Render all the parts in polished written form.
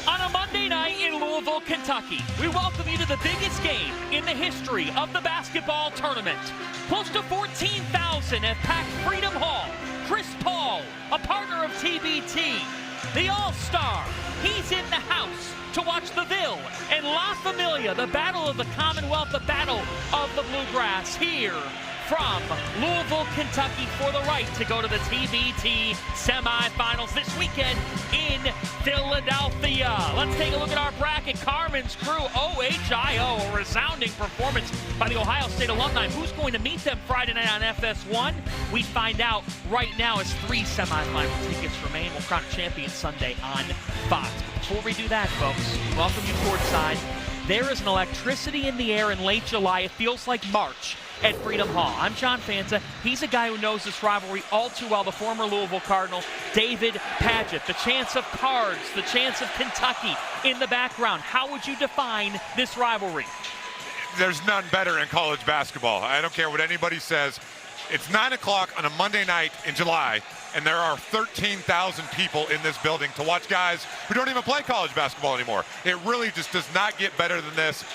On a Monday night in Louisville, Kentucky, we welcome you to the biggest game in the history of the basketball tournament. Close to 14,000 have packed Freedom Hall. Chris Paul, a partner of TBT, the All-Star, he's in the house to watch the Ville and La Familia, the battle of the Commonwealth, the battle of the Bluegrass, here from Louisville, Kentucky, for the right to go to the TBT semifinals this weekend in Philadelphia. Let's take a look at our bracket. Carmen's crew, OHIO, a resounding performance by the Ohio State alumni. Who's going to meet them Friday night on FS1? We find out right now as 3 semifinal tickets remain. We'll crown a champion Sunday on Fox. Before we do that, folks, welcome you courtside. There is an electricity in the air in late July. It feels like March at Freedom Hall. I'm John Fanta. He's a guy who knows this rivalry all too well, the former Louisville Cardinal, David Padgett. The chance of Cards, the chance of Kentucky in the background. How would you define this rivalry? There's none better in college basketball. I don't care what anybody says. It's 9 o'clock on a Monday night in July, and there are 13,000 people in this building to watch guys who don't even play college basketball anymore. It really just does not get better than this.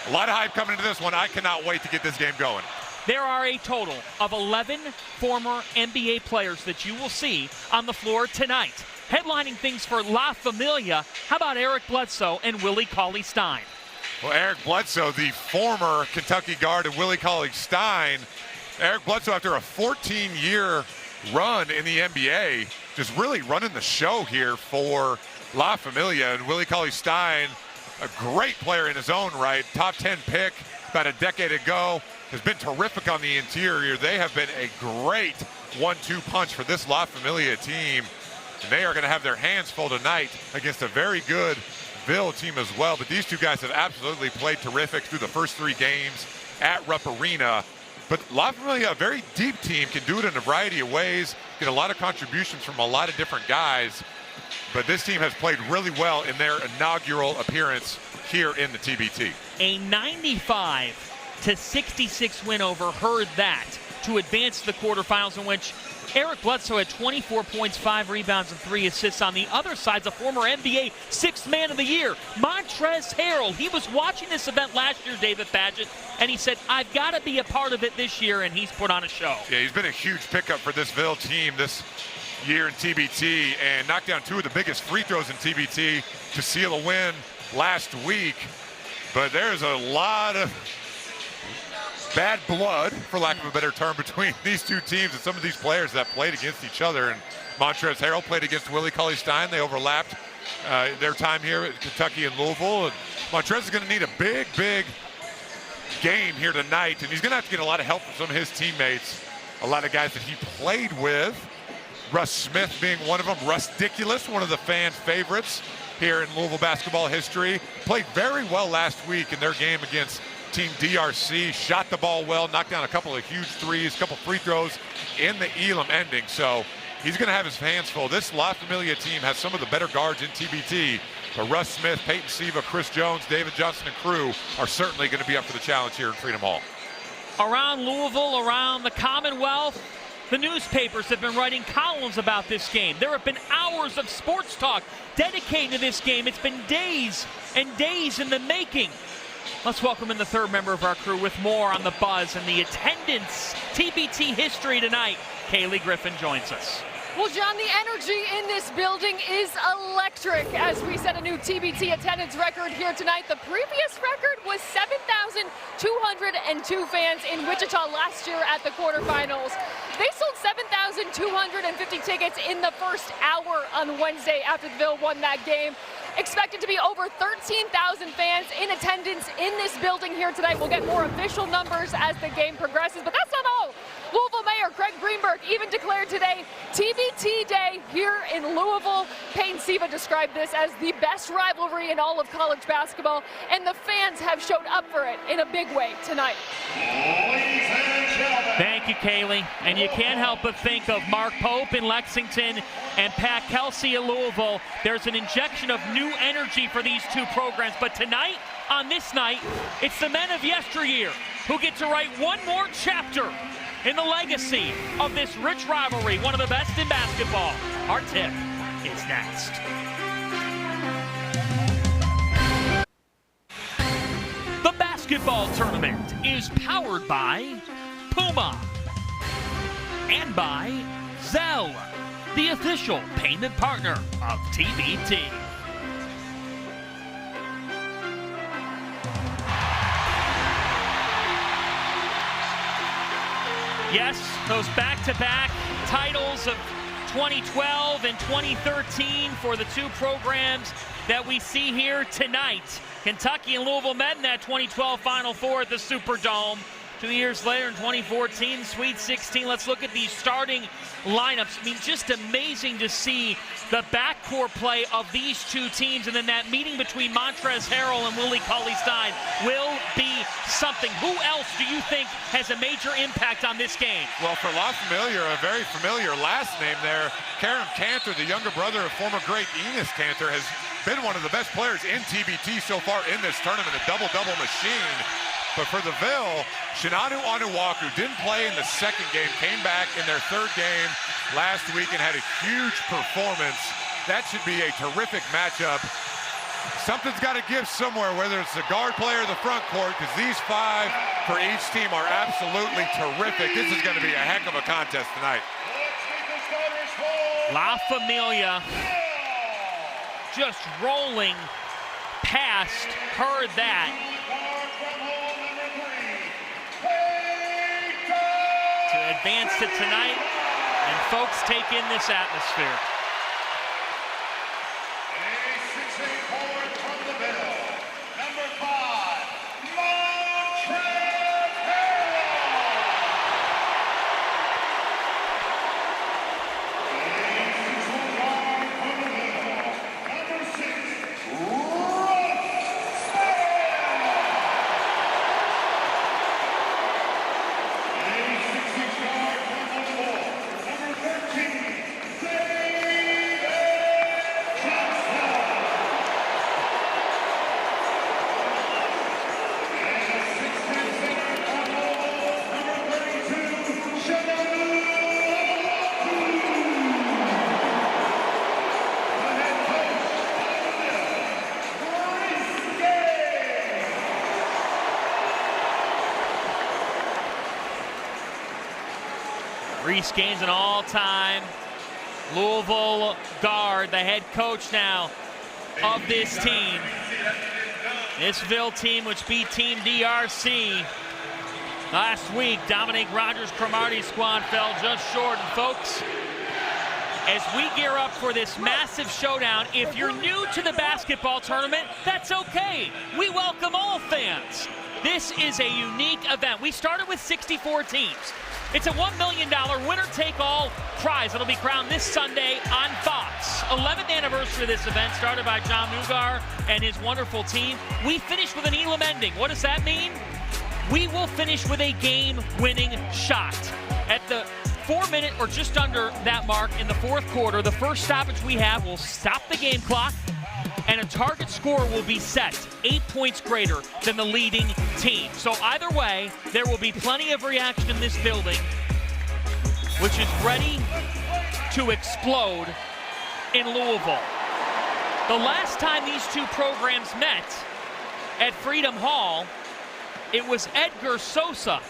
A lot of hype coming into this one. I cannot wait to get this game going. There are a total of 11 former NBA players that you will see on the floor tonight. Headlining things for La Familia, how about Eric Bledsoe and Willie Cauley-Stein? Well, Eric Bledsoe, the former Kentucky guard, and Willie Cauley-Stein. Eric Bledsoe, after a 14-year run in the NBA, just really running the show here for La Familia. And Willie Cauley-Stein, a great player in his own right, top 10 pick about a decade ago, has been terrific on the interior. They have been a great 1-2 punch for this La Familia team. And they are going to have their hands full tonight against a very good Ville team as well. But these two guys have absolutely played terrific through the first 3 games at Rupp Arena. But La Familia, a very deep team, can do it in a variety of ways, get a lot of contributions from a lot of different guys. But this team has played really well in their inaugural appearance here in the TBT. A 95-66 win over Heard That to advance to the quarterfinals, in which Eric Bledsoe had 24 points, 5 rebounds, and 3 assists. On the other side, the former NBA 6th Man of the Year, Montrezl Harrell. He was watching this event last year, David Padgett, and he said, I've got to be a part of it this year, and he's put on a show. Yeah, he's been a huge pickup for this Ville team this year in TBT, and knocked down 2 of the biggest free throws in TBT to seal a win last week. But there's a lot of bad blood, for lack of a better term, between these two teams and some of these players that played against each other. And Montrezl Harrell played against Willie Cauley-Stein. They overlapped their time here at Kentucky and Louisville. And Montrezl is going to need a big, big game here tonight, and he's going to have to get a lot of help from some of his teammates, a lot of guys that he played with. Russ Smith being one of them. Russ-diculous, one of the fan favorites here in Louisville basketball history. Played very well last week in their game against Team DRC. Shot the ball well, knocked down a couple of huge threes, a couple free throws in the Elam ending. So he's going to have his hands full. This La Familia team has some of the better guards in TBT. But Russ Smith, Peyton Siva, Chris Jones, David Johnson, and crew are certainly going to be up for the challenge here in Freedom Hall. Around Louisville, around the Commonwealth, the newspapers have been writing columns about this game. There have been hours of sports talk dedicated to this game. It's been days and days in the making. Let's welcome in the 3rd member of our crew with more on the buzz and the attendance TBT history tonight. Kaylee Griffin joins us. Well, John, the energy in this building is electric as we set a new TBT attendance record here tonight. The previous record was 7,202 fans in Wichita last year at the quarterfinals. They sold 7,250 tickets in the first hour on Wednesday after the Ville won that game. Expected to be over 13,000 fans in attendance in this building here tonight. We'll get more official numbers as the game progresses, but that's not all. Louisville Mayor Craig Greenberg even declared today TBT Day here in Louisville. Peyton Siva described this as the best rivalry in all of college basketball, and the fans have showed up for it in a big way tonight. Thank you, Kaylee. And you can't help but think of Mark Pope in Lexington and Pat Kelsey in Louisville. There's an injection of new energy for these two programs. But tonight, on this night, it's the men of yesteryear who get to write one more chapter in the legacy of this rich rivalry, one of the best in basketball. Our tip is next. Basketball Tournament is powered by Puma and by Zelle, the official payment partner of TBT. Yes, those back-to-back titles of 2012 and 2013 for the two programs that we see here tonight. Kentucky and Louisville met in that 2012 Final Four at the Superdome. 2 years later in 2014, Sweet 16. Let's look at these starting lineups. I mean, just amazing to see the backcourt play of these two teams, and then that meeting between Montrezl Harrell and Willie Cauley-Stein will be something. Who else do you think has a major impact on this game? Well, for La Familia, a very familiar last name there, Karim Cantor, the younger brother of former great Enes Kanter, has been one of the best players in TBT so far in this tournament, a double-double machine. But for the Ville, Shinanu Onuaku didn't play in the second game, came back in their third game last week and had a huge performance. That should be a terrific matchup. Something's got to give somewhere, whether it's the guard play or the front court, because these five for each team are absolutely terrific. This is going to be a heck of a contest tonight. La Familia just rolling past, heard that. To advance to tonight, and folks take in this atmosphere. A 6'8" forward from the Ville, number 5, Montrezl Harrell. A 6'1" guard from the Ville, number 6, Reese Gaines, an all-time Louisville guard, the head coach now of this team. This Ville team, which beat Team DRC last week. Dominic Rogers-Cromartie's squad fell just short. And folks, as we gear up for this massive showdown, if you're new to the basketball tournament, that's okay. We welcome all fans. This is a unique event. We started with 64 teams. It's a $1 million winner-take-all prize that'll be crowned this Sunday on Fox. 11th anniversary of this event, started by John Mugar and his wonderful team. We finished with an Elam ending. What does that mean? We will finish with a game-winning shot. At the 4-minute or just under that mark in the fourth quarter, the first stoppage we have will stop the game clock, and a target score will be set 8 points greater than the leading team. So either way, there will be plenty of reaction in this building, which is ready to explode in Louisville. The last time these two programs met at Freedom Hall, it was Edgar Sosa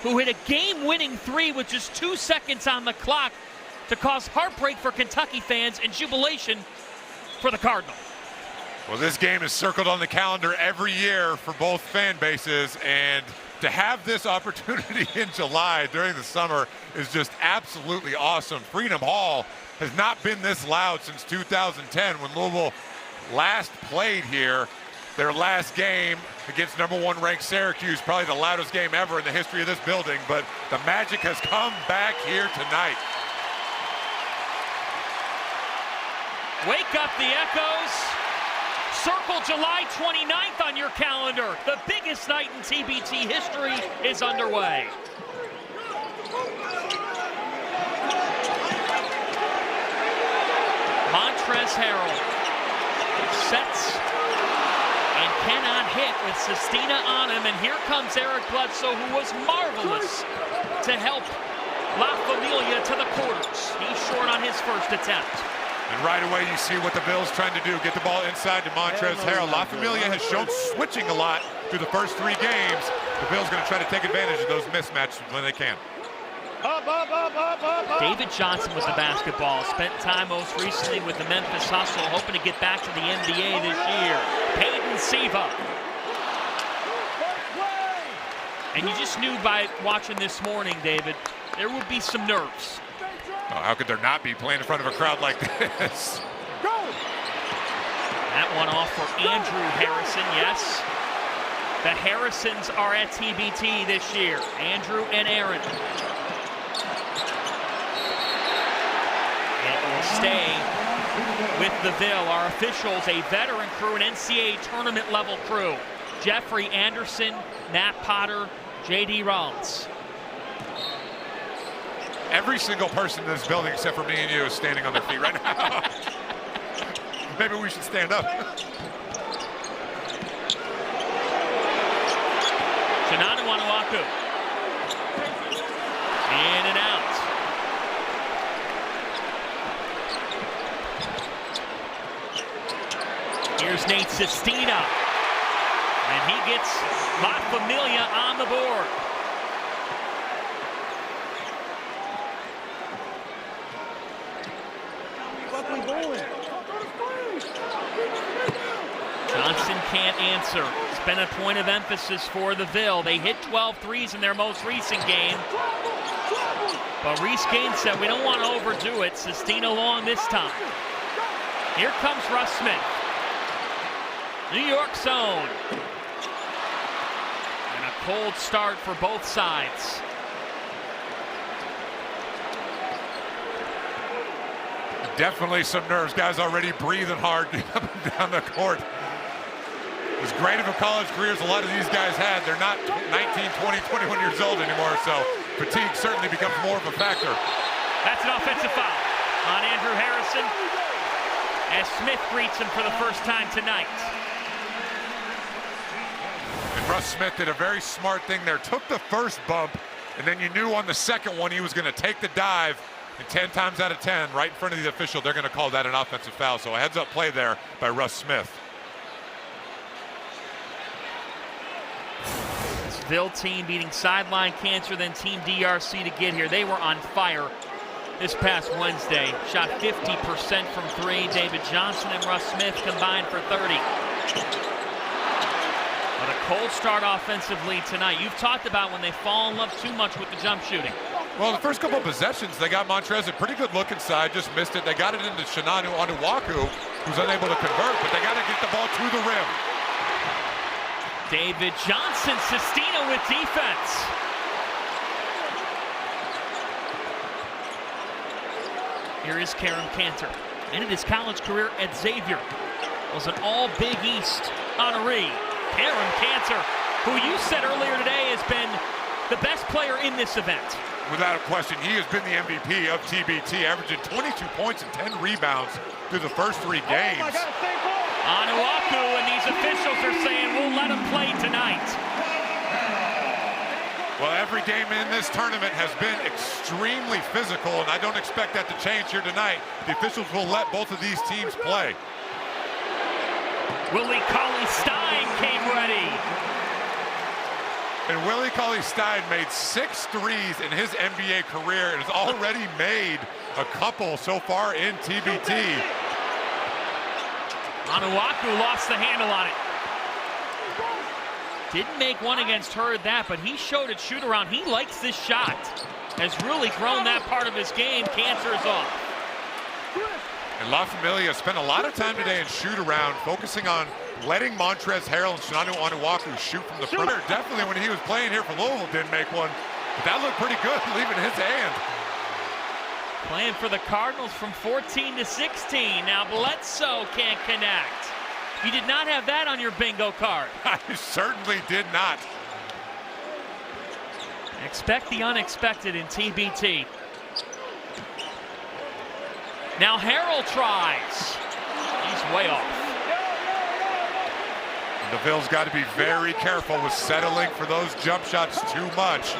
who hit a game-winning three with just 2 seconds on the clock to cause heartbreak for Kentucky fans and jubilation for the Cardinal. Well, this game is circled on the calendar every year for both fan bases, and to have this opportunity in July during the summer is just absolutely awesome. Freedom Hall has not been this loud since 2010 when Louisville last played here. Their last game against #1 ranked Syracuse, probably the loudest game ever in the history of this building, but the magic has come back here tonight. Wake up the echoes. Circle July 29th on your calendar. The biggest night in TBT history is underway. Montrezl Harrell sets and cannot hit with Sestina on him. And here comes Eric Bledsoe, who was marvelous to help La Familia to the quarters. He's short on his first attempt. And right away, you see what the Bill's trying to do, get the ball inside to Montrezl Harrell. La Familia has shown switching a lot through the first 3 games. The Bill's going to try to take advantage of those mismatches when they can. David Johnson with the basketball. Spent time most recently with the Memphis Hustle, hoping to get back to the NBA this year. Peyton Siva. And you just knew by watching this morning, David, there would be some nerves. Oh, how could there not be playing in front of a crowd like this? That one off for Andrew Harrison, yes. The Harrisons are at TBT this year. Andrew and Aaron. It will stay with the Ville. Our officials, a veteran crew, an NCAA tournament level crew. Jeffrey Anderson, Matt Potter, J.D. Rollins. Every single person in this building except for me and you is standing on their feet right now. Maybe we should stand up. Shinanu Onuaku. In and out. Here's Nate Sestina. And he gets La Familia on the board. Johnson can't answer. It's been a point of emphasis for the Ville. They hit 12 threes in their most recent game. But Reese Gaines said, we don't want to overdo it. Sestina long this time. Here comes Russ Smith. New York zone. And a cold start for both sides. Definitely some nerves. Guys already breathing hard up and down the court. As great of a college career as a lot of these guys had, they're not 19, 20, 21 years old anymore, so fatigue certainly becomes more of a factor. That's an offensive foul on Andrew Harrison as Smith greets him for the first time tonight. And Russ Smith did a very smart thing there. Took the first bump, and then you knew on the second one he was going to take the dive. And 10 times out of 10, right in front of the official, they're going to call that an offensive foul. So a heads-up play there by Russ Smith. This Ville team beating Sideline Cancer, then Team DRC to get here. They were on fire this past Wednesday. Shot 50% from 3. David Johnson and Russ Smith combined for 30. But a cold start offensively tonight. You've talked about when they fall in love too much with the jump shooting. Well, the first couple of possessions, they got Montrez a pretty good look inside, just missed it. They got it into Shinanu Onuaku, who's unable to convert, but they got to get the ball to the rim. David Johnson, Sestina with defense. Here is Karim Cantor. Ended his college career at Xavier. Was an all Big East honoree. Karim Cantor, who you said earlier today has been the best player in this event. Without a question, he has been the MVP of TBT, averaging 22 points and 10 rebounds through the first 3 games. Onuaku, and these officials are saying we'll let him play tonight. Well, every game in this tournament has been extremely physical, and I don't expect that to change here tonight. The officials will let both of these teams play. Willie Cauley-Stein came ready. And Willie Cauley-Stein made 6 threes in his NBA career and has already made a couple so far in TBT. Onuaku lost the handle on it. Didn't make one against Hurd that, but he showed at shoot-around. He likes this shot. Has really grown that part of his game. Cancer is off. And La Familia spent a lot of time today in shoot-around, focusing on letting Montrezl Harrell and Shinanu Onuaku shoot from the perimeter. Definitely when he was playing here for Louisville didn't make one, but that looked pretty good, leaving his hand. Playing for the Cardinals from 14 to 16. Now Bledsoe can't connect. You did not have that on your bingo card. I certainly did not. Expect the unexpected in TBT. Now Harrell tries. He's way off. The Ville's got to be very careful with settling for those jump shots too much.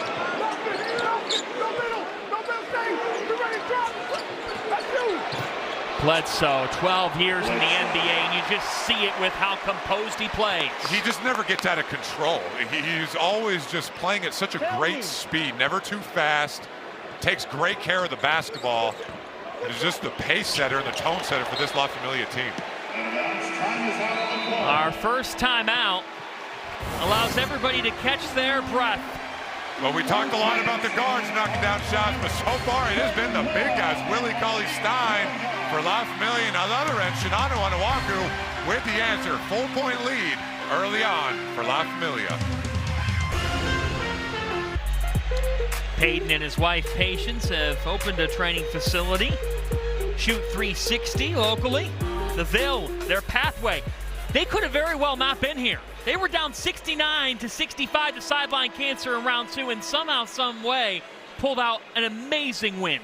Bledsoe, 12 years in the NBA, and you just see it with how composed he plays. He just never gets out of control. He's always just playing at such a great speed, never too fast, takes great care of the basketball, and is just the pace setter and the tone setter for this La Familia team. Our first timeout allows everybody to catch their breath. Well, we talked a lot about the guards knocking down shots, but so far it has been the big guys. Willie Cauley-Stein for La Familia. On the other end, Shinano Onuaku with the answer. Full-point lead early on for La Familia. Peyton and his wife Patience have opened a training facility. Shoot 360 locally. The Ville, their pathway. They could have very well not been here. They were down 69-65 to sideline cancer in round 2, and somehow, some way, pulled out an amazing win.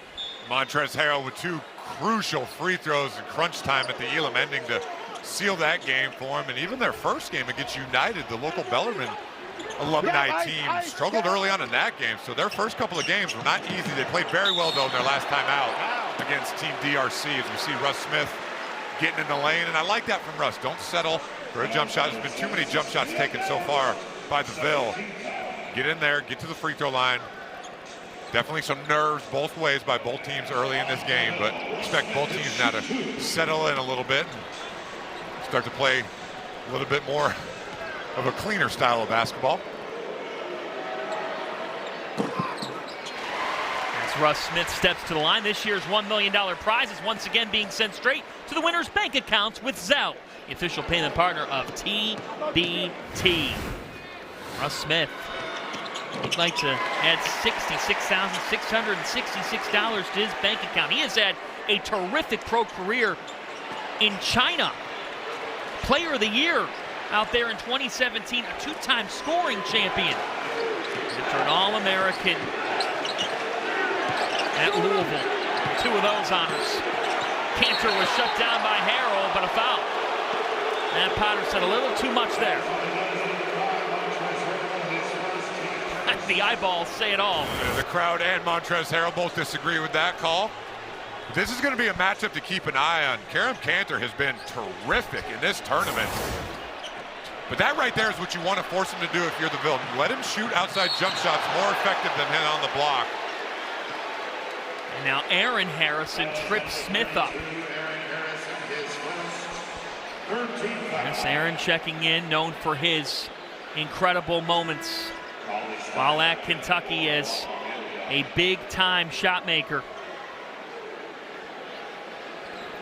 Montrezl Harrell with 2 crucial free throws in crunch time at the Elam ending to seal that game for him. And even their first game against United, the local Bellarmine alumni team, struggled early on in that game. So their first couple of games were not easy. They played very well, though, in their last time out against Team DRC, as we see Russ Smith getting in the lane. And I like that from Russ. Don't settle for a jump shot. There's been too many jump shots taken so far by the Ville. Get in there, get to the free throw line. Definitely some nerves both ways by both teams early in this game, but expect both teams now to settle in a little bit and start to play a little bit more of a cleaner style of basketball. As Russ Smith steps to the line, this year's $1 million prize is once again being sent straight to the winner's bank accounts with Zelle, the official payment partner of TBT. Russ Smith, he'd like to add $66,666 to his bank account. He has had a terrific pro career in China. Player of the Year out there in 2017, a 2-time scoring champion. An All-American at Louisville. 2 of those honors. Cantor was shut down by Harrell, but a foul. Matt Potter said a little too much there. The eyeballs say it all. The crowd and Montrezl Harrell both disagree with that call. This is going to be a matchup to keep an eye on. Kerem Cantor has been terrific in this tournament. But that right there is what you want to force him to do if you're the Ville. Let him shoot outside jump shots more effective than him on the block. And now Aaron Harrison trips Smith up. Yes, Aaron checking in, known for his incredible moments while at Kentucky as a big-time shot maker.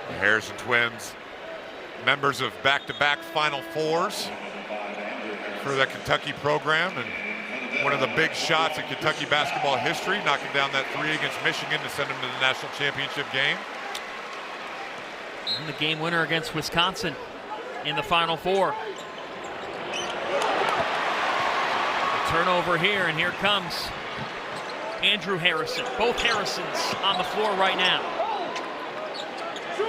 The Harrison twins, members of back-to-back Final Fours for the Kentucky program, and one of the big shots in Kentucky basketball history, knocking down that 3 against Michigan to send them to the national championship game. And the game winner against Wisconsin in the Final Four. Turnover here, and here comes Andrew Harrison. Both Harrisons on the floor right now.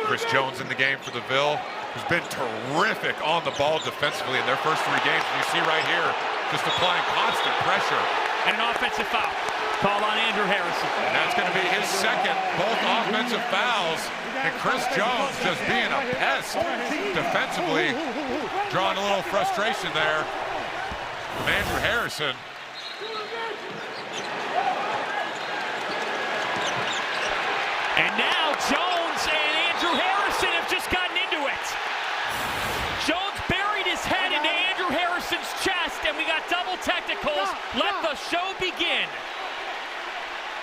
Chris Jones in the game for the Ville, who's been terrific on the ball defensively in their first 3 games. And you see right here, just applying constant pressure. And an offensive foul called on Andrew Harrison. And that's going to be his second, both offensive fouls. And Chris Jones just being a pest defensively, drawing a little frustration there from Andrew Harrison. And now Jones and Andrew Harrison have just gotten into it. Jones buried his head into Andrew Harrison's chest, and we got double technicals. Let the show begin.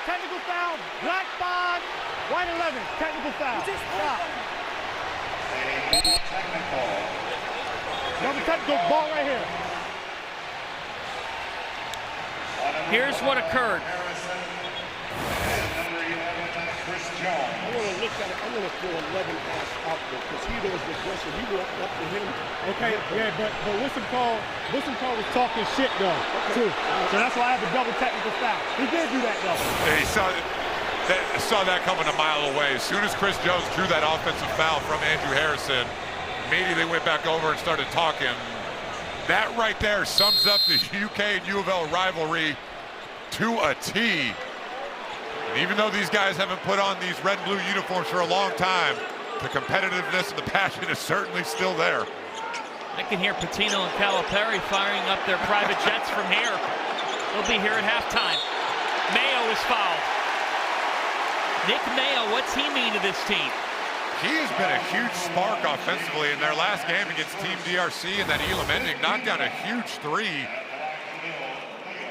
Technical foul, black 5, white 11, technical foul. Stop. Double technical, ball right here. Here's what occurred. I want to look at it. I want to throw 11 pass out there because he knows the pressure. He walked up to him. Okay, yeah, but Wilson Cole was talking shit though, too. So that's why I have a double technical foul. He did do that though. Yeah, he saw that coming a mile away. As soon as Chris Jones drew that offensive foul from Andrew Harrison, immediately went back over and started talking. That right there sums up the UK and U of L rivalry to a T. And even though these guys haven't put on these red and blue uniforms for a long time, the competitiveness and the passion is certainly still there. I can hear Patino and Calipari firing up their private jets from here. They'll be here at halftime. Mayo is fouled. Nick Mayo, what's he mean to this team? He has been a huge spark offensively in their last game against Team DRC, and that Elam ending knocked down a huge three.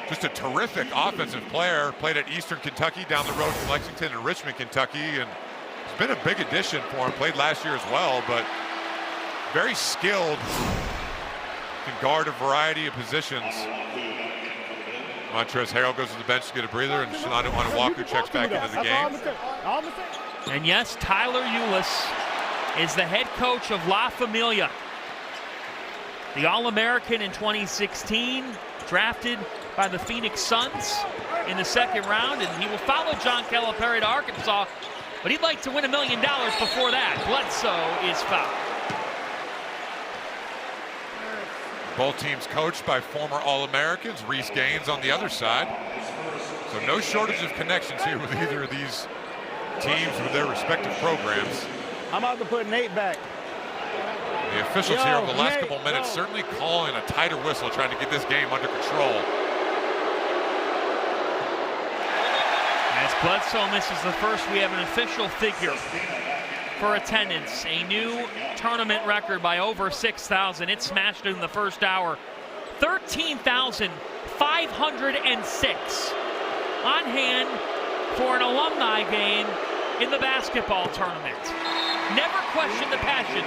Just a terrific offensive player. Played at Eastern Kentucky down the road from Lexington and Richmond, Kentucky, and it's been a big addition for him. Played last year as well, but very skilled. Can guard a variety of positions. Montrezl Harrell goes to the bench to get a breather, and Shinano Onuaku checks back into the game. And yes, Tyler Eulis is the head coach of La Familia. The All-American in 2016, drafted by the Phoenix Suns in the second round, and he will follow John Calipari to Arkansas, but he'd like to win $1 million before that. Bledsoe is fouled. Both teams coached by former All-Americans. Reese Gaines on the other side. So no shortage of connections here with either of these teams with their respective programs. I'm about to put Nate back. The officials here over the last couple minutes certainly calling a tighter whistle, trying to get this game under control. As Bledsoe misses the first, we have an official figure for attendance. A new tournament record by over 6,000. It smashed in the first hour. 13,506 on hand for an alumni game in the basketball tournament. Never question the passion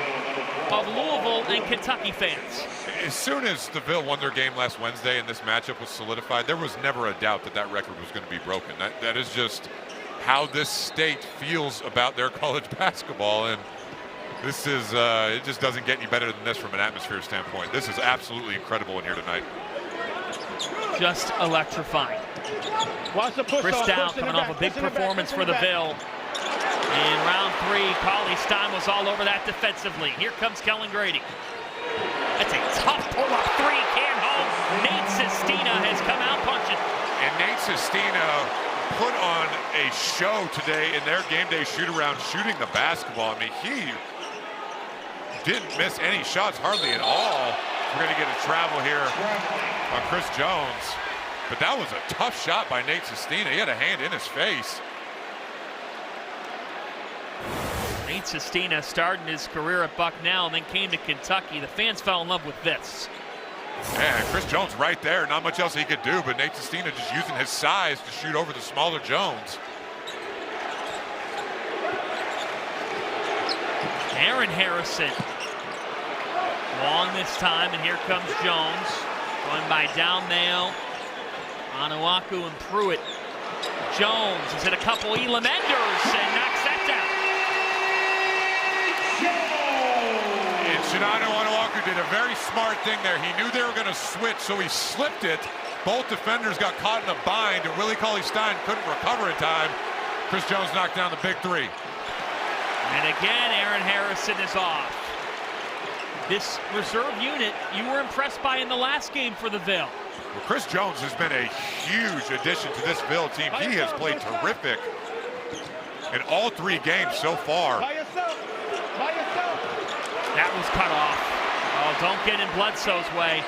of Louisville and Kentucky fans. As soon as the Ville won their game last Wednesday and this matchup was solidified, there was never a doubt that that record was going to be broken. That is just how this state feels about their college basketball, and this is it just doesn't get any better than this from an atmosphere standpoint. This is absolutely incredible in here tonight. Just electrifying. Chris Dow coming off a big performance for the Ville. In round 3, Cauley Stein was all over that defensively. Here comes Kellen Grady. That's a tough pull-up three, can't hold. Nate Sestina has come out punching. And Nate Sestina put on a show today in their game day shoot-around, shooting the basketball. I mean, he didn't miss any shots, hardly at all. We're going to get a travel here on Chris Jones. But that was a tough shot by Nate Sestina. He had a hand in his face. Nate Sestina started his career at Bucknell and then came to Kentucky. The fans fell in love with this. Yeah, Chris Jones right there. Not much else he could do, but Nate Sestina just using his size to shoot over the smaller Jones. Aaron Harrison. Long this time, and here comes Jones. Going by down Mayo, Onuaku and Pruitt. Jones has hit a couple Elam Enders and knocks that down. And Shinano Onuaku did a very smart thing there. He knew they were going to switch, so he slipped it. Both defenders got caught in a bind, and Willie Cauley-Stein couldn't recover in time. Chris Jones knocked down the big three. And again, Aaron Harrison is off. This reserve unit you were impressed by in the last game for the Ville. Well, Chris Jones has been a huge addition to this Ville team. He has played terrific in all 3 games so far. That was cut off. Oh, don't get in Bledsoe's way.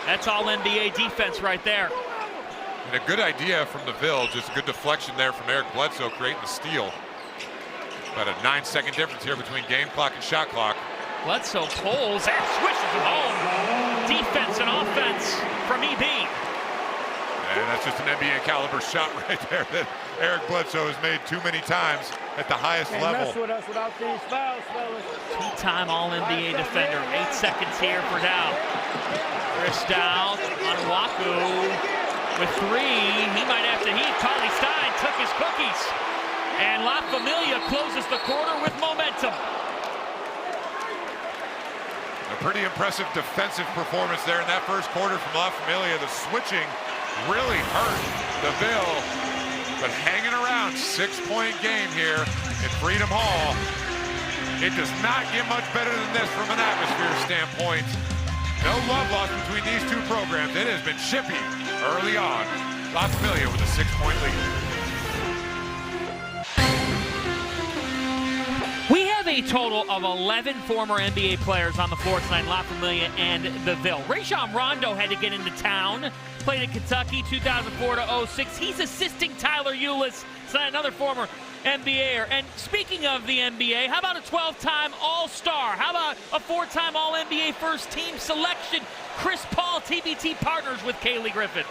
That's all NBA defense right there. And a good idea from the Ville, just a good deflection there from Eric Bledsoe, creating the steal. About a 9-second difference here between game clock and shot clock. Bledsoe pulls and swishes it home. Defense and offense from EB. And that's just an NBA caliber shot right there that Eric Bledsoe has made too many times at the highest level. Two-time All-NBA defender. 8 seconds here for Dow. Chris Dow, Onuaku with 3. He might have to heat. Cauley-Stein took his cookies. And La Familia closes the quarter with momentum. A pretty impressive defensive performance there in that first quarter from La Familia. The switching really hurt the Ville, but hanging around, 6-point game here at Freedom Hall. It does not get much better than this from an atmosphere standpoint. No love lost between these two programs. It has been chippy early on. La Familia with a 6-point lead. We have a total of 11 former NBA players on the floor tonight, La Familia and the Ville. Rajon Rondo had to get into town, played in Kentucky 2004 to 06. He's assisting Tyler Ulis, another former NBAer. And speaking of the NBA, how about a 12-time All-Star? How about a 4-time All-NBA first-team selection? Chris Paul, TBT partners with Kaylee Griffin.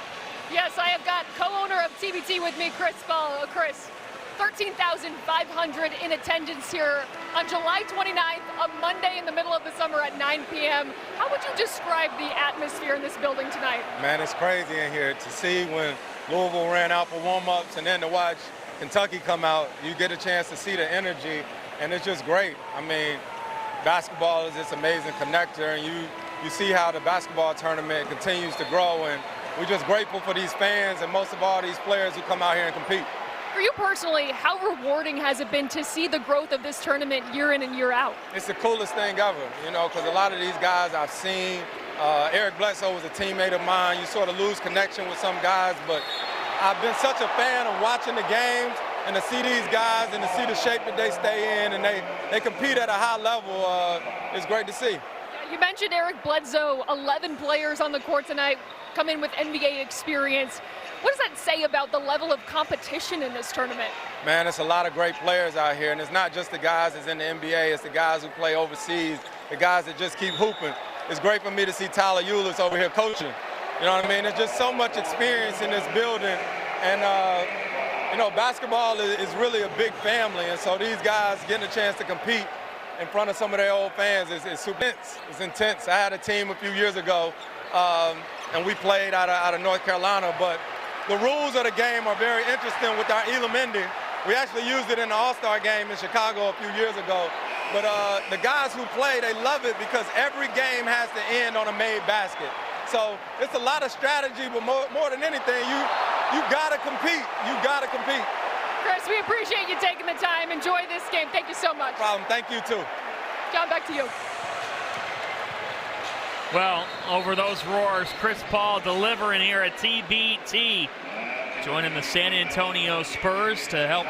Yes, I have got co-owner of TBT with me, Chris Paul. Chris, 13,500 in attendance here on July 29th, a Monday in the middle of the summer at 9 p.m. How would you describe the atmosphere in this building tonight? Man, it's crazy in here to see when Louisville ran out for warm-ups and then to watch Kentucky come out. You get a chance to see the energy, and it's just great. I mean, basketball is this amazing connector, and you see how the basketball tournament continues to grow, and we're just grateful for these fans and most of all these players who come out here and compete. For you personally, how rewarding has it been to see the growth of this tournament year in and year out? It's the coolest thing ever, you know, because a lot of these guys I've seen. Eric Bledsoe was a teammate of mine. You sort of lose connection with some guys, but I've been such a fan of watching the games and to see these guys and to see the shape that they stay in and they compete at a high level. It's great to see. You mentioned Eric Bledsoe, 11 players on the court tonight come in with NBA experience. What does that say about the level of competition in this tournament? Man, it's a lot of great players out here, and it's not just the guys that's in the NBA, it's the guys who play overseas, the guys that just keep hooping. It's great for me to see Tyler Ulis over here coaching. You know what I mean? There's just so much experience in this building, and you know, basketball is really a big family, and so these guys getting a chance to compete in front of some of their old fans is super intense. It's intense. I had a team a few years ago, and we played out of North Carolina, but the rules of the game are very interesting with our Elam ending. We actually used it in the All-Star game in Chicago a few years ago. But the guys who play, they love it because every game has to end on a made basket. So it's a lot of strategy, but more than anything, you gotta compete. You gotta compete. Chris, we appreciate you taking the time. Enjoy this game. Thank you so much. No problem. Thank you too. John, back to you. Well, over those roars, Chris Paul delivering here at TBT, joining the San Antonio Spurs to help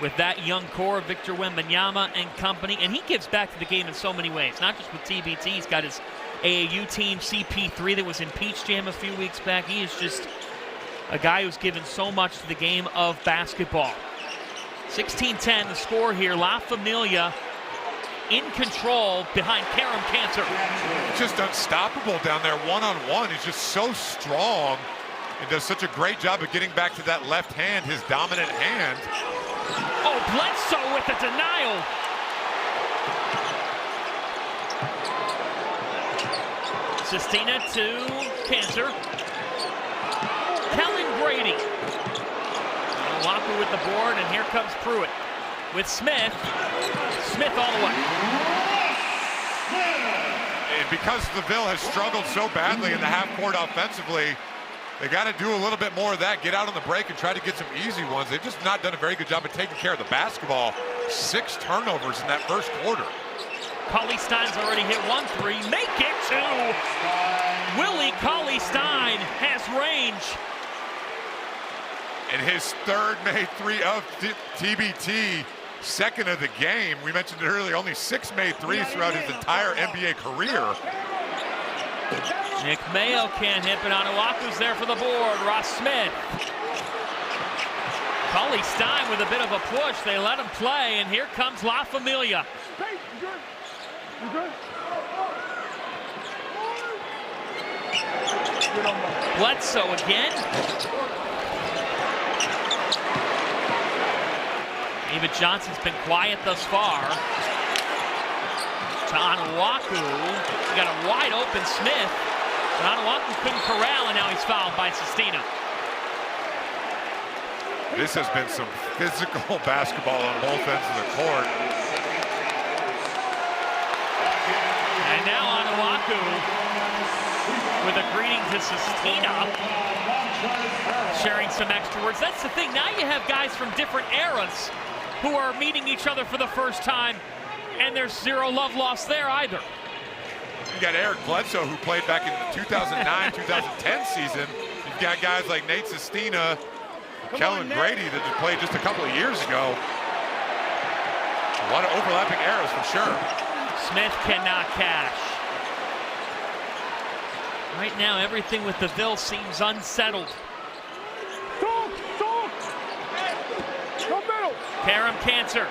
with that young core, Victor Wembanyama and company. And he gives back to the game in so many ways, not just with TBT. He's got his AAU team, CP3, that was in Peach Jam a few weeks back. He is just a guy who's given so much to the game of basketball. 16-10, the score here. La Familia in control behind Karam Cantor. Just unstoppable down there one-on-one. He's just so strong and does such a great job of getting back to that left hand, his dominant hand. Oh, Bledsoe with the denial. Sestina to Cantor. Kellen Grady. Walker with the board, and here comes Pruitt with Smith. Smith all the way. And because the Ville has struggled so badly in the half court offensively, they got to do a little bit more of that, get out on the break and try to get some easy ones. They've just not done a very good job of taking care of the basketball. 6 turnovers in that first quarter. Cauley-Stein's already hit 1 3. Make it 2. Willie Cauley-Stein has range. And his third made 3 of TBT, second of the game. We mentioned it earlier, only 6 made 3s throughout his entire NBA career. Nick Mayo can't hit, but Onuaku's there for the board. Ross Smith. Cauley-Stein with a bit of a push. They let him play, and here comes La Familia. Bledsoe again. David Johnson's been quiet thus far. To Onuaku. We got a wide open Smith. But Onuaku couldn't corral, and now he's fouled by Sestina. This has been some physical basketball on both ends of the court. And now Onuaku with a greeting to Sestina, sharing some extra words. That's the thing. Now you have guys from different eras who are meeting each other for the first time, and there's zero love lost there either. You got Eric Bledsoe, who played back in the 2009-2010 season. You've got guys like Nate Sestina, Kellen Grady that played just a couple of years ago. A lot of overlapping arrows for sure. Smith cannot cash. Right now, everything with the Ville seems unsettled. Karam Cancer.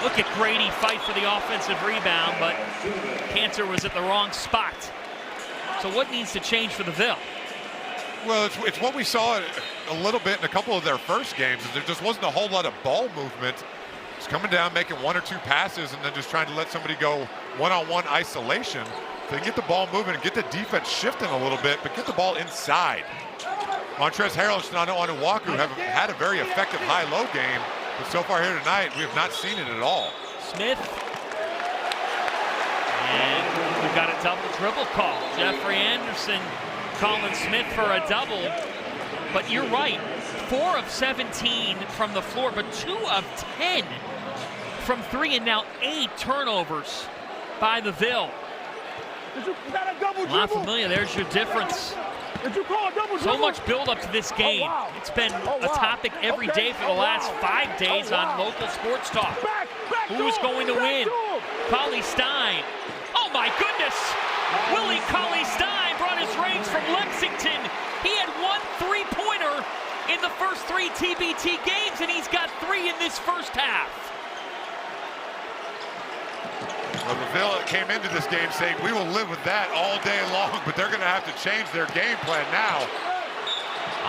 Look at Grady fight for the offensive rebound, but Cancer was at the wrong spot. So what needs to change for the Ville? Well, it's what we saw a little bit in a couple of their first games. Is there just wasn't a whole lot of ball movement. It's coming down, making one or two passes, and then just trying to let somebody go one-on-one isolation. They get the ball moving and get the defense shifting a little bit, but get the ball inside. Montrezl Harrell and Onuaku have had a very effective high-low game, but so far here tonight, we have not seen it at all. Smith. And we've got a double-dribble call. Jeffrey Anderson calling Smith for a double. But you're right, 4 of 17 from the floor, but 2 of 10 from 3, and now 8 turnovers by the Ville. La Familia, there's your difference. So much build-up to this game. It's been a topic every day for the last 5 days on local sports talk. Who's going to win? Cauley-Stein. Oh my goodness! Willie Cauley-Stein brought his rings from Lexington. He had 1 3-pointer in the first 3 TBT games, and he's got 3 in this first half. Well, the Ville came into this game saying, we will live with that all day long, but they're going to have to change their game plan now.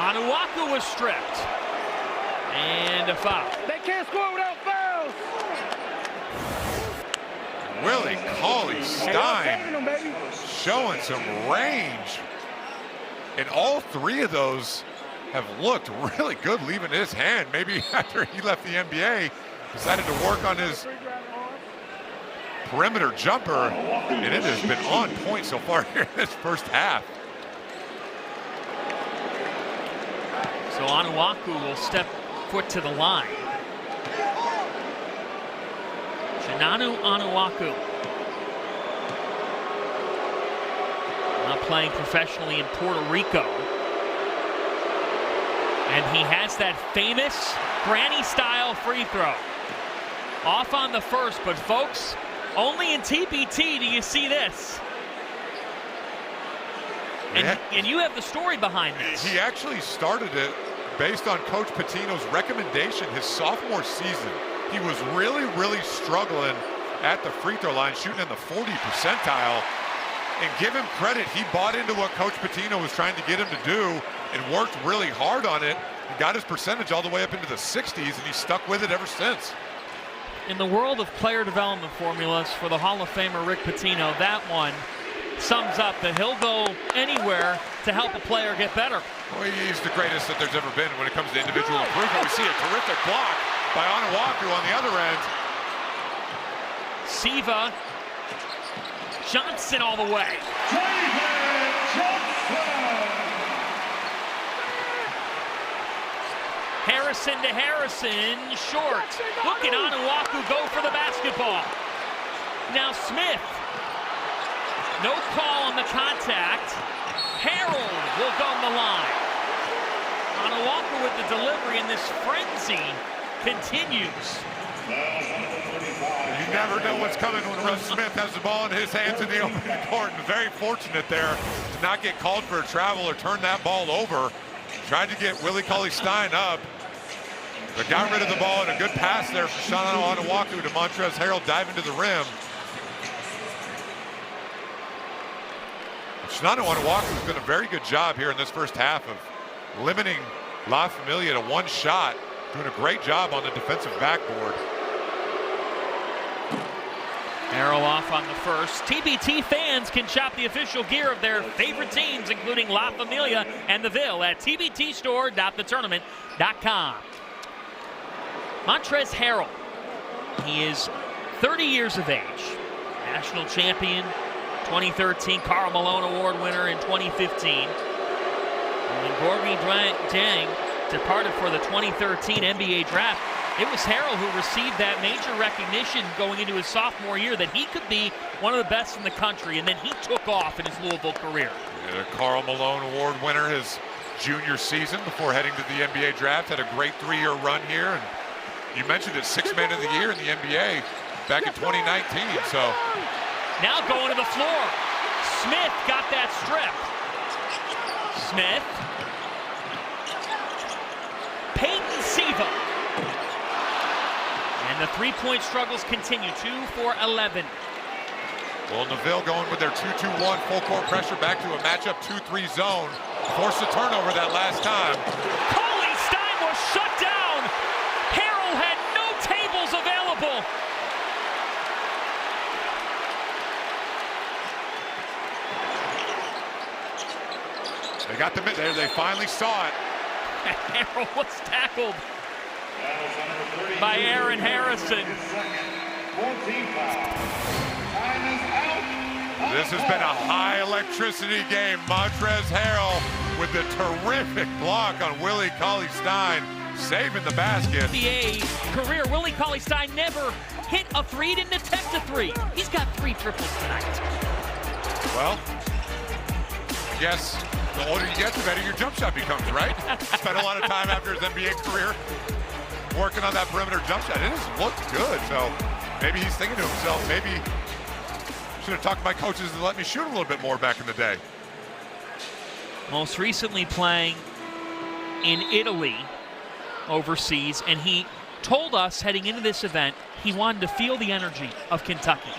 Onuaku was stripped. And a foul. They can't score without fouls. Willie Cauley-Stein showing some range. And all 3 of those have looked really good leaving his hand. Maybe after he left the NBA, decided to work on his perimeter jumper, and it has been on point so far here in this first half. So Onuaku will step foot to the line. Shinanu Onuaku. Now playing professionally in Puerto Rico. And he has that famous granny-style free throw. Off on the first, but folks, only in TBT do you see this. And you have the story behind this. He actually started it based on Coach Pitino's recommendation his sophomore season. He was really, really struggling at the free throw line, shooting in the 40 percentile. And give him credit, he bought into what Coach Pitino was trying to get him to do and worked really hard on it and got his percentage all the way up into the 60s, and he stuck with it ever since. In the world of player development formulas for the Hall of Famer Rick Pitino, that one sums up that he'll go anywhere to help a player get better. Well, he's the greatest that there's ever been when it comes to individual improvement. We see a terrific block by Onuaku on the other end. Siva, Johnson all the way. Harrison to Harrison, short. Look at Onuaku go for the basketball. Now Smith, no call on the contact. Harold will go on the line. Onuaku with the delivery, and this frenzy continues. You never know what's coming when Russ Smith has the ball in his hands in the open court, and very fortunate there to not get called for a travel or turn that ball over. Tried to get Willie Cauley-Stein up, but got rid of the ball, and a good pass there from Shinanu Onuaku to Montrezl Harrell diving to the rim. Shinanu Onuaku has done a very good job here in this first half of limiting La Familia to 1 shot, doing a great job on the defensive backboard. Arrow off on the first. TBT fans can shop the official gear of their favorite teams, including La Familia and the Ville, at tbtstore.thetournament.com. Montrezl Harrell, he is 30 years of age, national champion 2013, Karl Malone Award winner in 2015. And when Gorgui Dieng departed for the 2013 NBA draft, it was Harrell who received that major recognition going into his sophomore year that he could be one of the best in the country, and then he took off in his Louisville career. Yeah, Karl Malone Award winner his junior season before heading to the NBA draft, had a great 3-year run here, and you mentioned it, 6th man of the year in the NBA back in 2019. So now going to the floor. Smith got that strip. Smith. Peyton Siva. And the three-point struggles continue. 2 for 11. well, Ville going with their 2-2-1 full court pressure back to a matchup 2-3 zone. Forced a turnover that last time. Coley Stein was shut down. Harrell had no tables available. They got the mid there. They finally saw it. Harrell was tackled by Aaron Harrison. 14 foul. Time is out. This has been a high electricity game. Montrezl Harrell with the terrific block on Willie Cauley-Stein, saving the basket. NBA career, Willie Cauley-Stein never hit a three, didn't attempt a three. He's got 3 triples tonight. Well, I guess the older you get, the better your jump shot becomes, right? Spent a lot of time after his NBA career working on that perimeter jump shot. It has looked good, so maybe he's thinking to himself, maybe should have talked to my coaches and let me shoot a little bit more back in the day. Most recently playing in Italy overseas, and he told us heading into this event he wanted to feel the energy of Kentucky,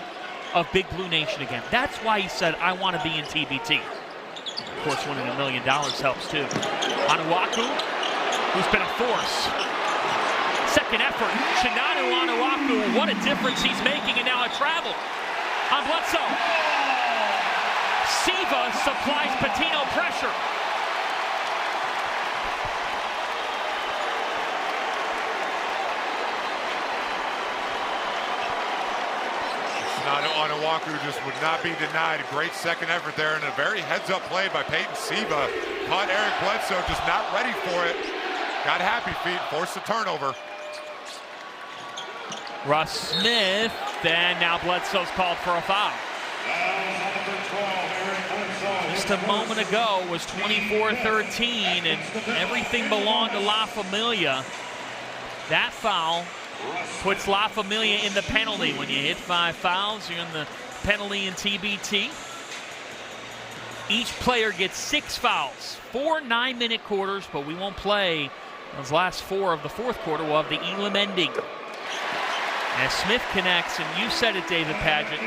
of Big Blue Nation again. That's why he said, I want to be in TBT. Of course, winning $1 million helps too. Onuaku, who's been a force. Second effort, Chinanu Onuaku, what a difference he's making, and now a travel on Bledsoe. Siva supplies Patino pressure. Onuaku just would not be denied. Great second effort there, and a very heads-up play by Peyton Siva. Caught Eric Bledsoe, just not ready for it. Got happy feet, forced the turnover. Russ Smith, and now Bledsoe's called for a foul. Just a moment ago was 24-13, and everything belonged to La Familia. That foul puts La Familia in the penalty. When you hit 5 fouls, you're in the penalty in TBT. Each player gets 6 fouls, 4 9-minute quarters, but we won't play those last 4 of the fourth quarter. We'll have the Elam ending. As Smith connects, and you said it, David Padgett,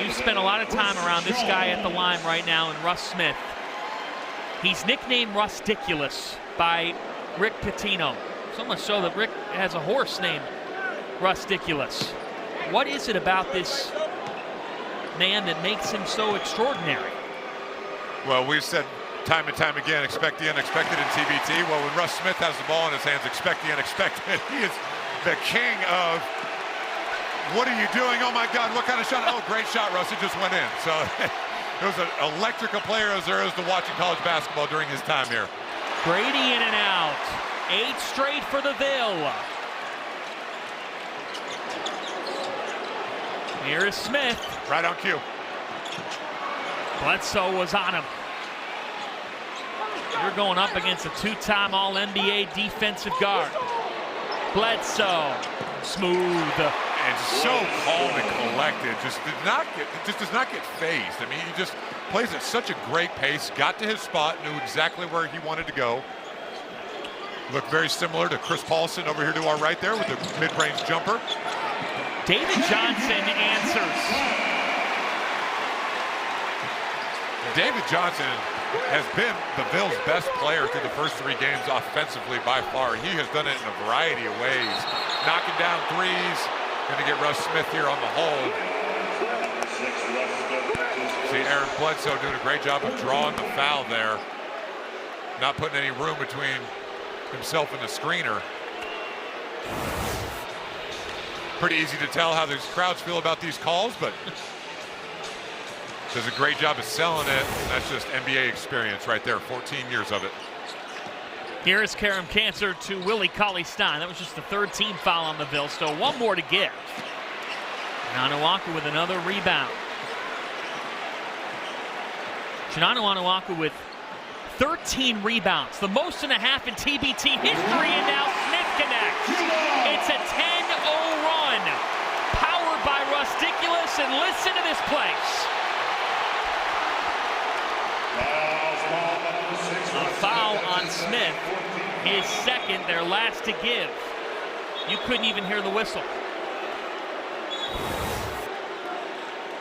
you spent a lot of time around this guy at the line right now, and Russ Smith. He's nicknamed Rusticulous by Rick Pitino. So much so that Rick has a horse named Rusticulous. What is it about this man that makes him so extraordinary? Well, we've said time and time again, expect the unexpected in TBT. Well, when Russ Smith has the ball in his hands, expect the unexpected. He is the king of, what are you doing? Oh my God, what kind of shot? Oh, great shot, Russ, it just went in. So it was an electrical player as there is to watching college basketball during his time here. Brady in and out. 8 straight for the Ville. Here is Smith. Right on cue. Bledsoe was on him. You're going up against a 2-time All-NBA defensive guard. Bledsoe, smooth. And so calm and collected. Just does not get phased. I mean, he just plays at such a great pace. Got to his spot, knew exactly where he wanted to go. Looked very similar to Chris Paulson over here to our right there with the mid-range jumper. David Johnson answers. David Johnson has been the Ville's best player through the first 3 games offensively by far. He has done it in a variety of ways. Knocking down threes. Going to get Russ Smith here on the hold. See Eric Bledsoe doing a great job of drawing the foul there. Not putting any room between himself and the screener. Pretty easy to tell how these crowds feel about these calls, but does a great job of selling it. And that's just NBA experience right there, 14 years of it. Here is Karam Cancer to Willie Cauley-Stein. That was just the 3rd team foul on the Ville. Still 1 more to give. Onuaku with another rebound. Chinanu Onuaku with 13 rebounds, the most and a half in TBT history, and now Smith connect. It's a 10-0 run, powered by Rusticulous, and listen to this place. A foul on Smith, his second, their last to give. You couldn't even hear the whistle.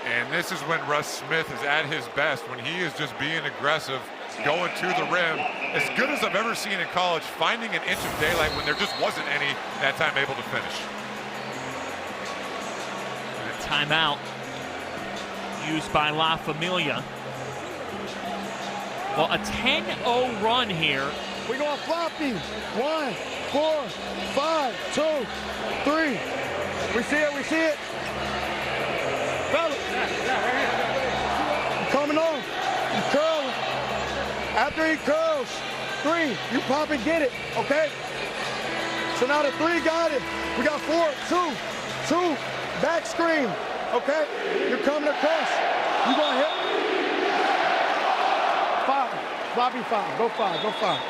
And this is when Russ Smith is at his best, when he is just being aggressive, going to the rim. As good as I've ever seen in college, finding an inch of daylight when there just wasn't any, that time able to finish. A timeout used by La Familia. Well, a 10-0 run here. We're going floppy. 1, 4, 5, 2, 3. We see it, we see it. Fellas. You coming on. You curling. After he curls, 3, you pop and get it, okay? So now the 3 got it. We got 4, 2, back screen, okay? You're coming across. You gonna hit. 5, floppy 5, go 5, go 5.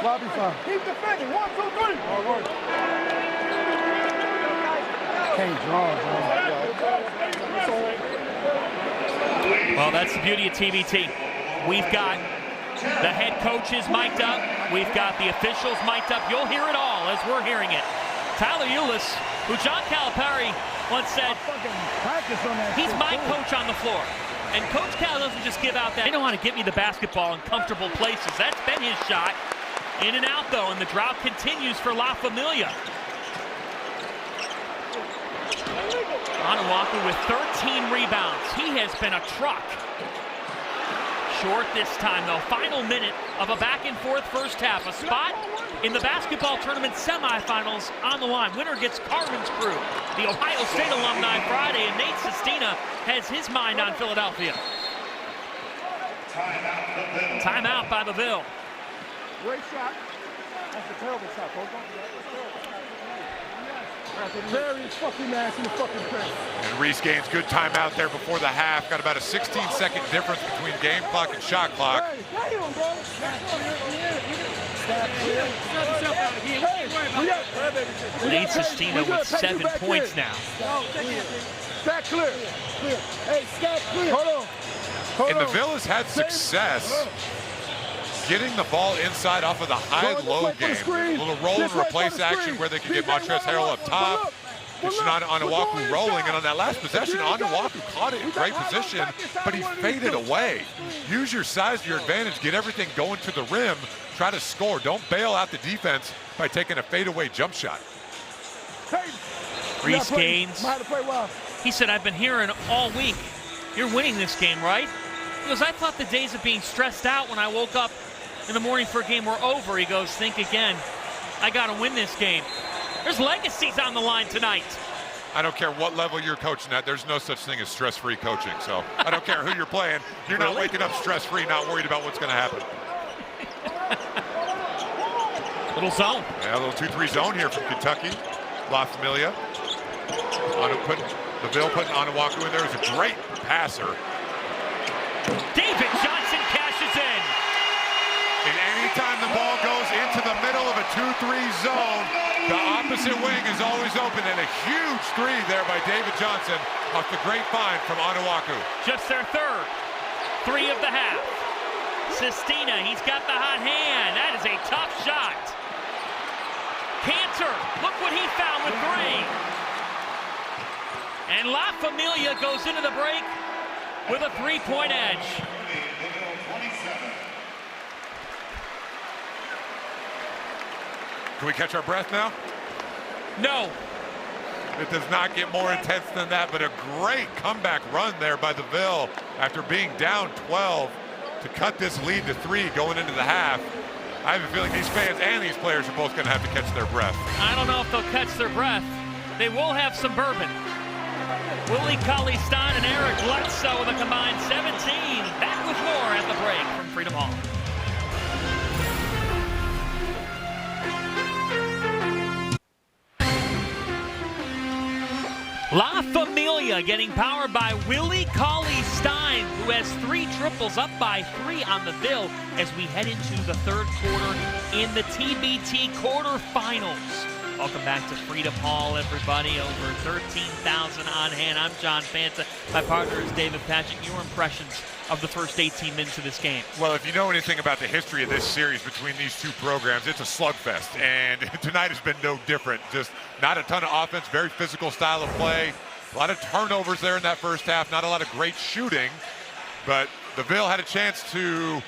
Floppy 5. Keep defending, 1, 2, 3. All right. Can't draw, Well, that's the beauty of TBT. We've got the head coaches mic'd up. We've got the officials mic'd up. You'll hear it all as we're hearing it. Tyler Ulis, who John Calipari once said, he's my coach on the floor. And Coach Cal doesn't just give out that. They know how to get me the basketball in comfortable places. That's been his shot. In and out, though, and the drought continues for La Familia. Onuaku with 13 rebounds. He has been a truck. Short this time, though. Final minute of a back-and-forth first half. A spot in the basketball tournament semifinals on the line. Winner gets Carmen's crew. The Ohio State alumni Friday, and Nate Sestina has his mind on Philadelphia. Timeout by the Ville. Great shot. That's a terrible shot, Coach. Very fucking nasty fucking press. And Reese gains good timeout there before the half. Got about a 16-second difference between game clock and shot clock. Nate Sestina with 7 points now. Stack clear. Hey, stack clear. Hold on. And the Ville has had success getting the ball inside off of the high-low game. A little roll and replace action where they can get Montrezl Harrell up top. It's not Onuaku rolling, and on that last possession, Onuaku caught it in great position, but he faded away. Use your size to your advantage, get everything going to the rim, try to score. Don't bail out the defense by taking a fadeaway jump shot. Reese Gaines, he said, I've been hearing all week, you're winning this game, right? He goes, I thought the days of being stressed out when I woke up in the morning for a game were over. He goes, think again. I got to win this game. There's legacies on the line tonight. I don't care what level you're coaching at. There's no such thing as stress-free coaching. So I don't care who you're playing. You're not waking up stress-free, not worried about what's going to happen. Little zone. Yeah, a little 2-3 zone here from Kentucky. La Familia. The Ville putting Onuaku in there is a great passer. David Johnson cashes in. And anytime the ball goes into the middle of a 2-3 zone, the opposite wing is always open, and a huge 3 there by David Johnson off the great find from Onuaku. Just their third 3 of the half. Sestina, he's got the hot hand. That is a tough shot. Cantor, look what he found with 3. And La Familia goes into the break with a 3-point edge. Can we catch our breath now? No. It does not get more intense than that, but a great comeback run there by the Ville after being down 12 to cut this lead to 3 going into the half. I have a feeling these fans and these players are both going to have to catch their breath. I don't know if they'll catch their breath. They will have some bourbon. Willie Cauley-Stein and Eric Bledsoe with a combined 17. Back with more at the break from Freedom Hall. La Familia getting powered by Willie Cauley-Stein. who has 3 triples, up by 3 on the Ville as we head into the third quarter in the TBT quarterfinals. Welcome back to Freedom Hall, everybody. Over 13,000 on hand. I'm John Fanta. My partner is David Patrick. Your impressions of the first 18 minutes of this game? Well, if you know anything about the history of this series between these two programs, it's a slugfest, and tonight has been no different. Just not a ton of offense, very physical style of play. A lot of turnovers there in that first half, not a lot of great shooting, but the Ville had a chance to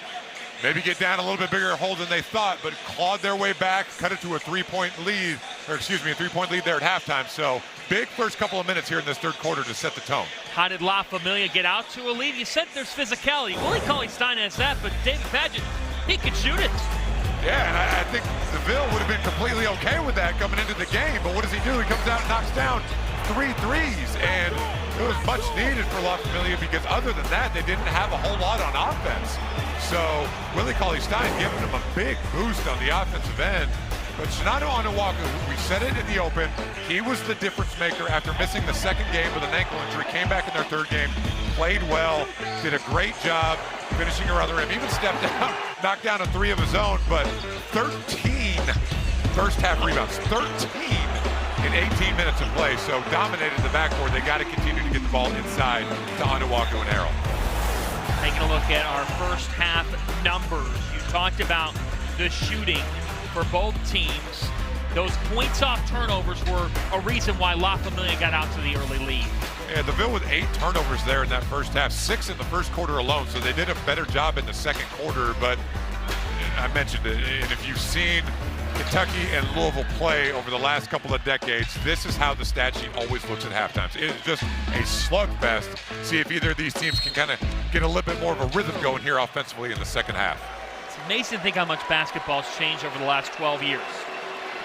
maybe get down a little bit bigger hole than they thought, but clawed their way back, cut it to a three-point lead there at halftime. So big first couple of minutes here in this third quarter to set the tone. How did La Familia get out to a lead? You said there's physicality. Willie Cauley-Stein has that, but David Paget, he could shoot it. Yeah, and I think the Ville would have been completely okay with that coming into the game, but what does he do? He comes out and knocks down 3 threes, and it was much needed for La Familia because other than that, they didn't have a whole lot on offense. So Willie Cauley-Stein giving them a big boost on the offensive end. But Shinato Onuaku, we said it in the open, he was the difference maker after missing the second game with an ankle injury, came back in their third game, played well, did a great job finishing around the rim, even stepped out, knocked down a 3 of his own, but 13 first half rebounds, 13 in 18 minutes of play. So dominated the backboard. They got to continue to get the ball inside to Onuaku and Harrell. Taking a look at our first half numbers. You talked about the shooting for both teams. Those points off turnovers were a reason why La Familia got out to the early lead. Yeah, the Ville with 8 turnovers there in that first half, 6 in the first quarter alone, so they did a better job in the second quarter, but I mentioned it, and if you've seen Kentucky and Louisville play over the last couple of decades, this is how the stat sheet always looks at halftimes. It is just a slugfest. See if either of these teams can kind of get a little bit more of a rhythm going here offensively in the second half. It's amazing to think how much basketball's changed over the last 12 years.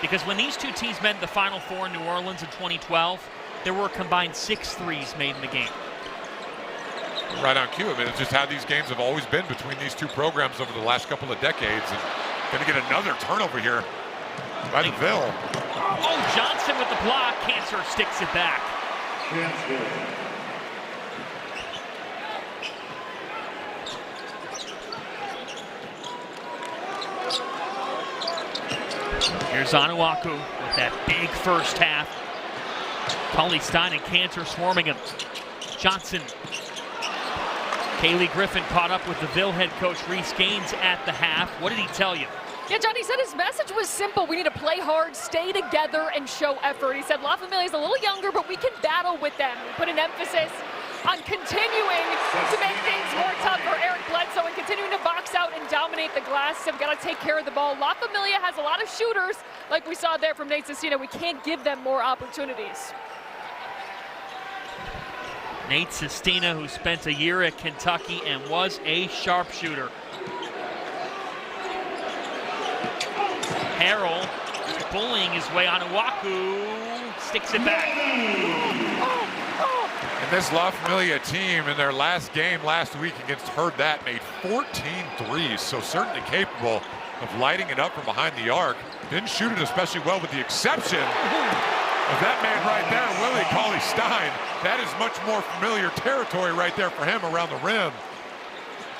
Because when these two teams met in the Final Four in New Orleans in 2012, there were a combined 6 threes made in the game. Right on cue. I mean, it's just how these games have always been between these two programs over the last couple of decades. And going to get another turnover here by the Ville. Oh, Johnson with the block. Cancer sticks it back. Here's Onuaku with that big first half. Cauley-Stein and Cantor swarming him. Johnson. Kaylee Griffin caught up with the Ville head coach Reese Gaines at the half. What did he tell you? Yeah, John, he said his message was simple. We need to play hard, stay together, and show effort. He said La Familia is a little younger, but we can battle with them. He put an emphasis on continuing to make things more tough for Eric Bledsoe and continuing to box out and dominate the glass. So we've got to take care of the ball. La Familia has a lot of shooters, like we saw there from Nate Sestina. We can't give them more opportunities. Nate Sestina, who spent a year at Kentucky and was a sharpshooter. Harrell bullying his way on Onuaku, sticks it back. And this La Familia team in their last game last week against Herd That made 14 threes, so certainly capable of lighting it up from behind the arc. Didn't shoot it especially well with the exception of that man right there, Willie Cauley-Stein. That is much more familiar territory right there for him around the rim.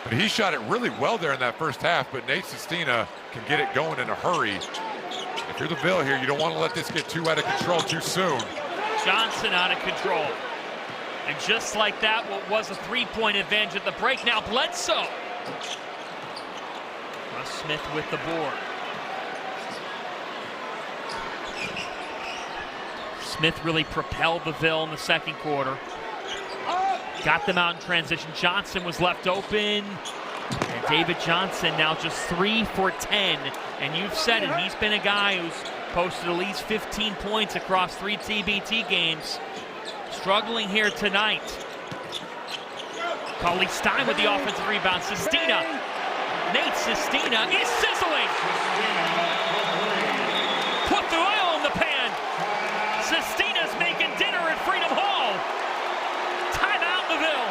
But he shot it really well there in that first half, but Nate Sestina can get it going in a hurry. If you're the Ville here, you don't want to let this get too out of control too soon. Johnson out of control. And just like that, what was a 3-point advantage at the break, now Bledsoe. Russ Smith with the board. Smith really propelled the Ville in the second quarter. Got them out in transition. Johnson was left open. And David Johnson now just 3 for 10. And you've said it, he's been a guy who's posted at least 15 points across 3 TBT games. Struggling here tonight. Cauley-Stein with the offensive rebound. Sestina. Nate Sestina is sizzling. Put the oil in the pan. Sestina's making dinner at Freedom Hall. Timeout, the Ville.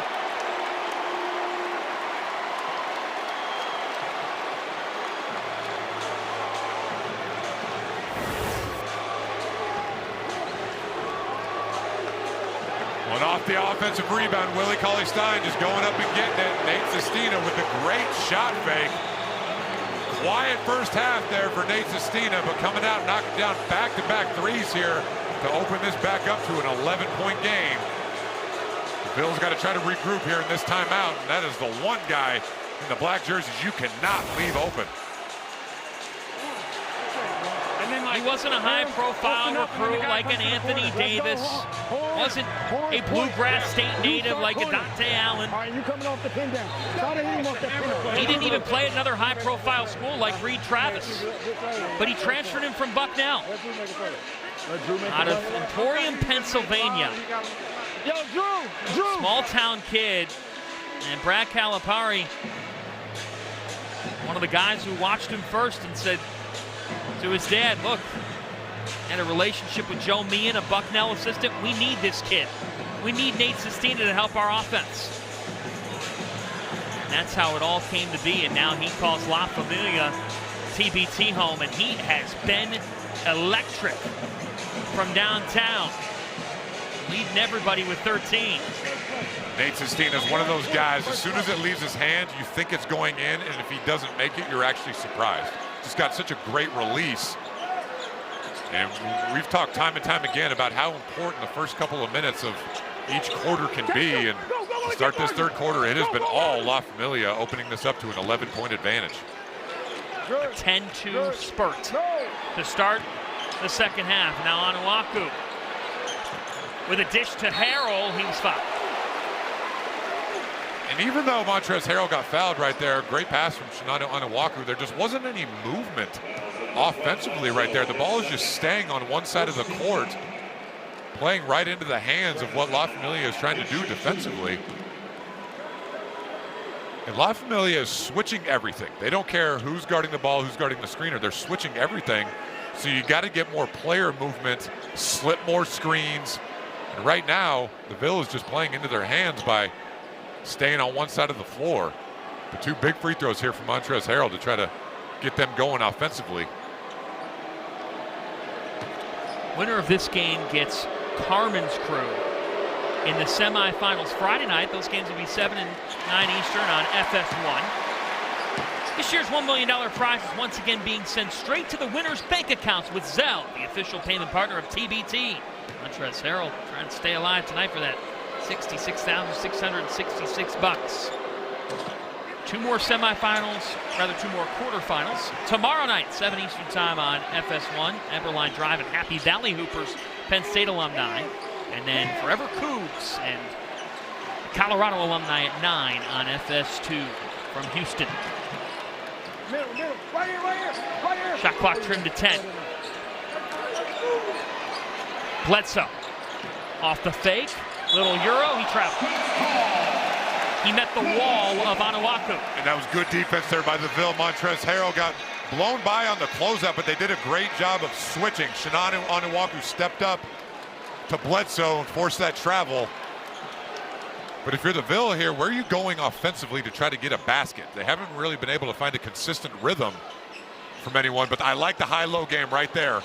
One off the offensive rebound, Willie Cauley-Stein just going up and getting it. Nate Sestina with a great shot fake. Quiet first half there for Nate Sestina, but coming out knocking down back-to-back threes here to open this back up to an 11-point game. The Bills got to try to regroup here in this timeout, and that is the one guy in the black jerseys you cannot leave open. He wasn't a high-profile recruit like an Anthony Davis. Wasn't a Bluegrass State native like a Dante Allen. He didn't even play at another high-profile school like Reed Travis. But he transferred him from Bucknell out of Emporium, Pennsylvania. Small-town kid. And Brad Calipari, one of the guys who watched him first and said to his dad, look, had a relationship with Joe Meehan, a Bucknell assistant. We need this kid. We need Nate Sestina to help our offense. And that's how it all came to be, and now he calls La Familia TBT home, and he has been electric from downtown, leading everybody with 13. Nate Sestina is one of those guys, as soon as it leaves his hands, you think it's going in, and if he doesn't make it, you're actually surprised. Just got such a great release. And we've talked time and time again about how important the first couple of minutes of each quarter can be. And to start this third quarter, it has been all La Familia, opening this up to an 11-point advantage. A 10-2 spurt to start the second half. Now Onuaku with a dish to Harrell. He was fouled. And even though Montrezl Harrell got fouled right there, great pass from Shinano Onuaku, there just wasn't any movement offensively right there. The ball is just staying on one side of the court, playing right into the hands of what La Familia is trying to do defensively. And La Familia is switching everything. They don't care who's guarding the ball, who's guarding the screener. They're switching everything. So you got to get more player movement, slip more screens. And right now, the Ville is just playing into their hands by staying on one side of the floor. The two big free throws here from Montrezl Harrell to try to get them going offensively. Winner of this game gets Carmen's crew in the semifinals Friday night. Those games will be 7 and 9 Eastern on FS1. This year's $1 million prize is once again being sent straight to the winner's bank accounts with Zelle, the official payment partner of TBT. Montrezl Harrell trying to stay alive tonight for that $66,666. Two more quarterfinals. Tomorrow night, 7 Eastern time on FS1. Eberline Drive and Happy Valley Hoopers, Penn State alumni. And then Forever Cougs and Colorado alumni at 9 on FS2 from Houston. Shot clock trimmed to 10. Bledsoe off the fake. Little Euro, he traveled. He met the wall of Onuaku. And that was good defense there by the Ville. Montrezl Harrell got blown by on the closeout, but they did a great job of switching. Shinano Onuaku stepped up to Bledsoe and forced that travel. But if you're the Ville here, where are you going offensively to try to get a basket? They haven't really been able to find a consistent rhythm from anyone, but I like the high-low game right there.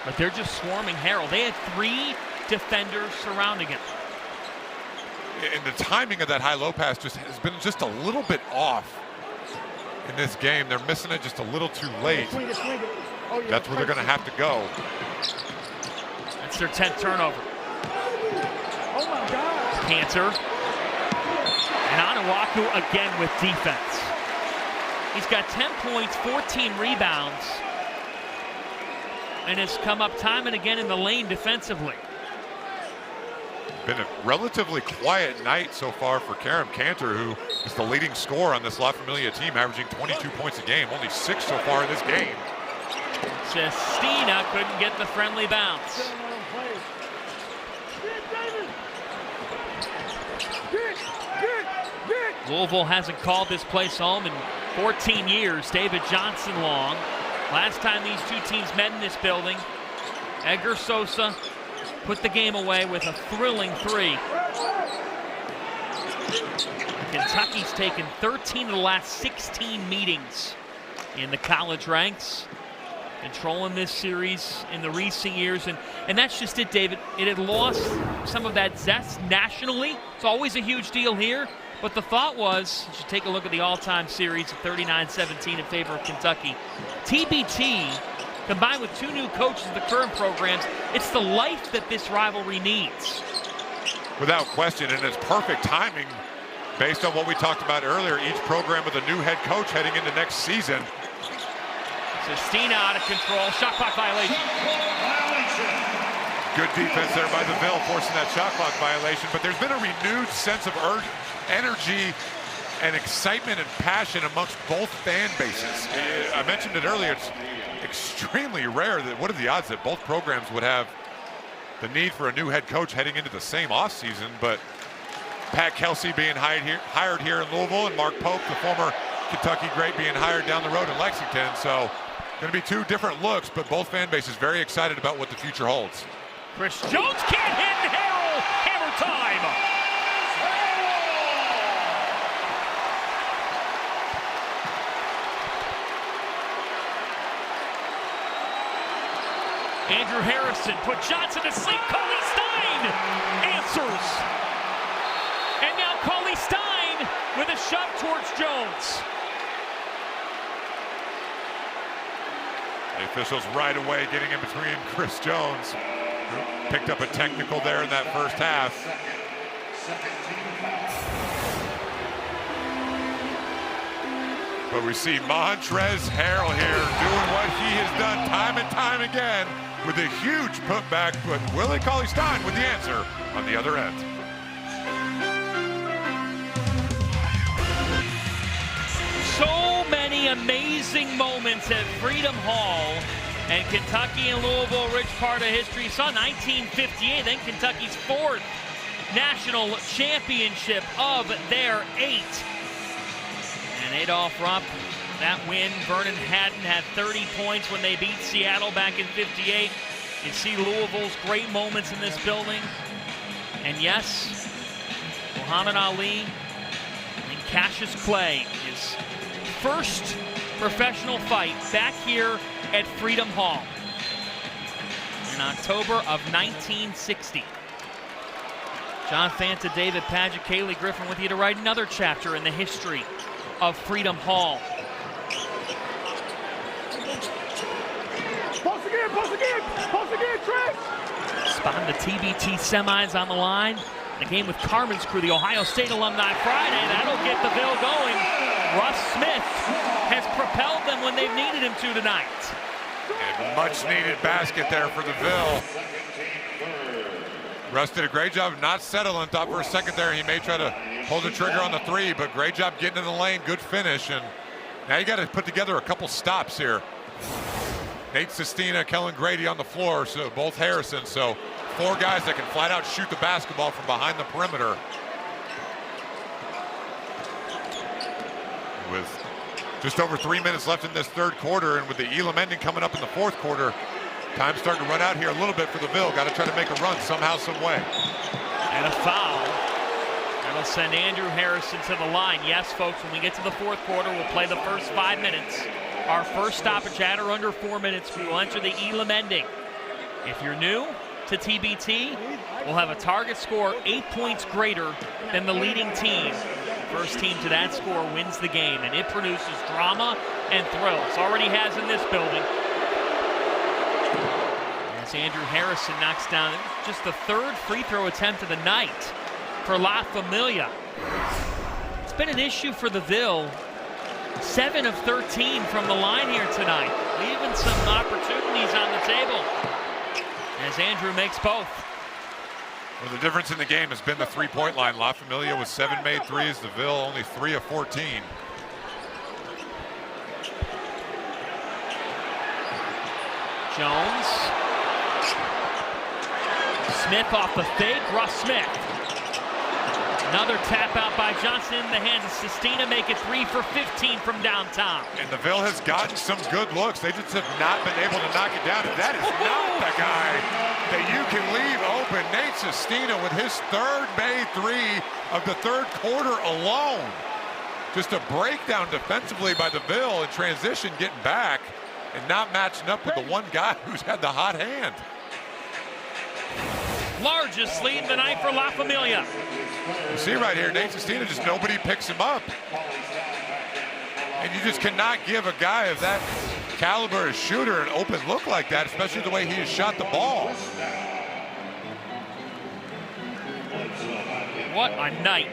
But they're just swarming Harrell. They had 3 defenders surrounding him. And the timing of that high-low pass just has been just a little bit off in this game. They're missing it just a little too late. That's where they're going to have to go. That's their 10th turnover. Oh my God. Cantor. And Onuaku again with defense. He's got 10 points, 14 rebounds, and has come up time and again in the lane defensively. Been a relatively quiet night so far for Karim Cantor, who is the leading scorer on this La Familia team, averaging 22 points a game, only 6 so far in this game. Sestina couldn't get the friendly bounce. Louisville hasn't called this place home in 14 years. David Johnson long. Last time these two teams met in this building, Edgar Sosa put the game away with a thrilling 3. Kentucky's taken 13 of the last 16 meetings in the college ranks. controlling this series in the recent years, and that's just it, David. It had lost some of that zest nationally. It's always a huge deal here, but the thought was, you should take a look at the all-time series at 39-17 in favor of Kentucky. TBT, combined with two new coaches of the current programs, it's the life that this rivalry needs. Without question, and it's perfect timing based on what we talked about earlier, each program with a new head coach heading into next season. Sestina out of control, shot clock violation. Good defense there by the Ville, forcing that shot clock violation, but there's been a renewed sense of energy and excitement and passion amongst both fan bases. I mentioned it earlier, it's extremely rare that, what are the odds that both programs would have the need for a new head coach heading into the same offseason, but Pat Kelsey being hired here in Louisville, and Mark Pope, the former Kentucky great, being hired down the road in Lexington. So going to be two different looks, but both fan bases very excited about what the future holds. Chris Jones can't hit, and Harrell, hammer time. Andrew Harrison put Johnson to sleep. Coley Stein answers. And now Coley Stein with a shove towards Jones. The officials right away getting in between Chris Jones, who picked up a technical there in that first half. But we see Montrezl Harrell here doing what he has done time and time again with a huge putback, but Willie Cauley-Stein with the answer on the other end. So many amazing moments at Freedom Hall, and Kentucky and Louisville, rich part of history. Saw 1958, then Kentucky's fourth national championship of their 8. And Adolph Rupp, that win. Vernon Haddon had 30 points when they beat Seattle back in '58. You see Louisville's great moments in this building. And yes, Muhammad Ali and Cassius Clay, his first professional fight back here at Freedom Hall in October of 1960. John Fanta, David Padgett, Kaylee Griffin with you to write another chapter in the history of Freedom Hall. Post again, Trent! Spotting the TBT semis on the line. The game with Carmen's crew, the Ohio State alumni Friday. That'll get the Ville going. Russ Smith has propelled them when they've needed him to tonight. And much needed basket there for the Ville. Russ did a great job of not settling. Thought for a second there he may try to pull the trigger on the 3, but great job getting in the lane. Good finish. And now you got to put together a couple stops here. Nate Sestina, Kellen Grady on the floor, so both Harrison. So 4 guys that can flat out shoot the basketball from behind the perimeter. With just over 3 minutes left in this third quarter, and with the Elam ending coming up in the fourth quarter, time's starting to run out here a little bit for the Ville. Got to try to make a run somehow, some way. And a foul. That'll send Andrew Harrison to the line. Yes, folks, when we get to the fourth quarter, we'll play the first 5 minutes. Our first stoppage at or under 4 minutes, we will enter the Elam ending. If you're new to TBT, we'll have a target score 8 points greater than the leading team. First team to that score wins the game, and it produces drama and thrills. Already has in this building. As Andrew Harrison knocks down just the 3rd free throw attempt of the night for La Familia. It's been an issue for the Ville. 7 of 13 from the line here tonight, leaving some opportunities on the table as Andrew makes both. Well, the difference in the game has been the three-point line. La Familia with 7 made threes, the Ville only 3 of 14. Jones. Smith off the fake, Russ Smith. Another tap out by Johnson in the hands of Sestina, make it 3 for 15 from downtown. And the Ville has gotten some good looks. They just have not been able to knock it down. And that is not the guy that you can leave open. Nate Sestina with his 3rd made 3 of the 3rd quarter alone. Just a breakdown defensively by the Ville in transition, getting back. and not matching up with the one guy who's had the hot hand. Largest lead in the night for La Familia. You see right here, Nate Sestina, just nobody picks him up. And you just cannot give a guy of that caliber, a shooter, an open look like that, especially the way he has shot the ball. What a night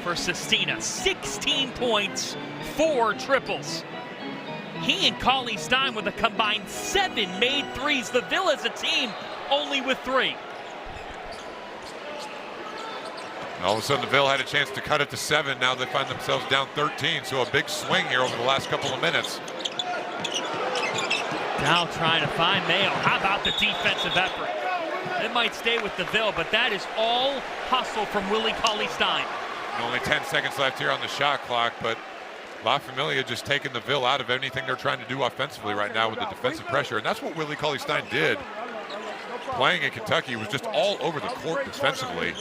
for Sestina. 16 points, 4 triples. He and Cauley Stein with a combined 7 made threes. The Ville as a team only with 3. All of a sudden, the Ville had a chance to cut it to 7. Now they find themselves down 13, so a big swing here over the last couple of minutes. Now trying to find Mayo. How about the defensive effort? It might stay with the Ville, but that is all hustle from Willie Cauley Stein. Only 10 seconds left here on the shot clock, but La Familia just taking the Ville out of anything they're trying to do offensively right now with the defensive pressure, and that's what Willie Cauley Stein did. Playing in Kentucky, he was just all over the court defensively.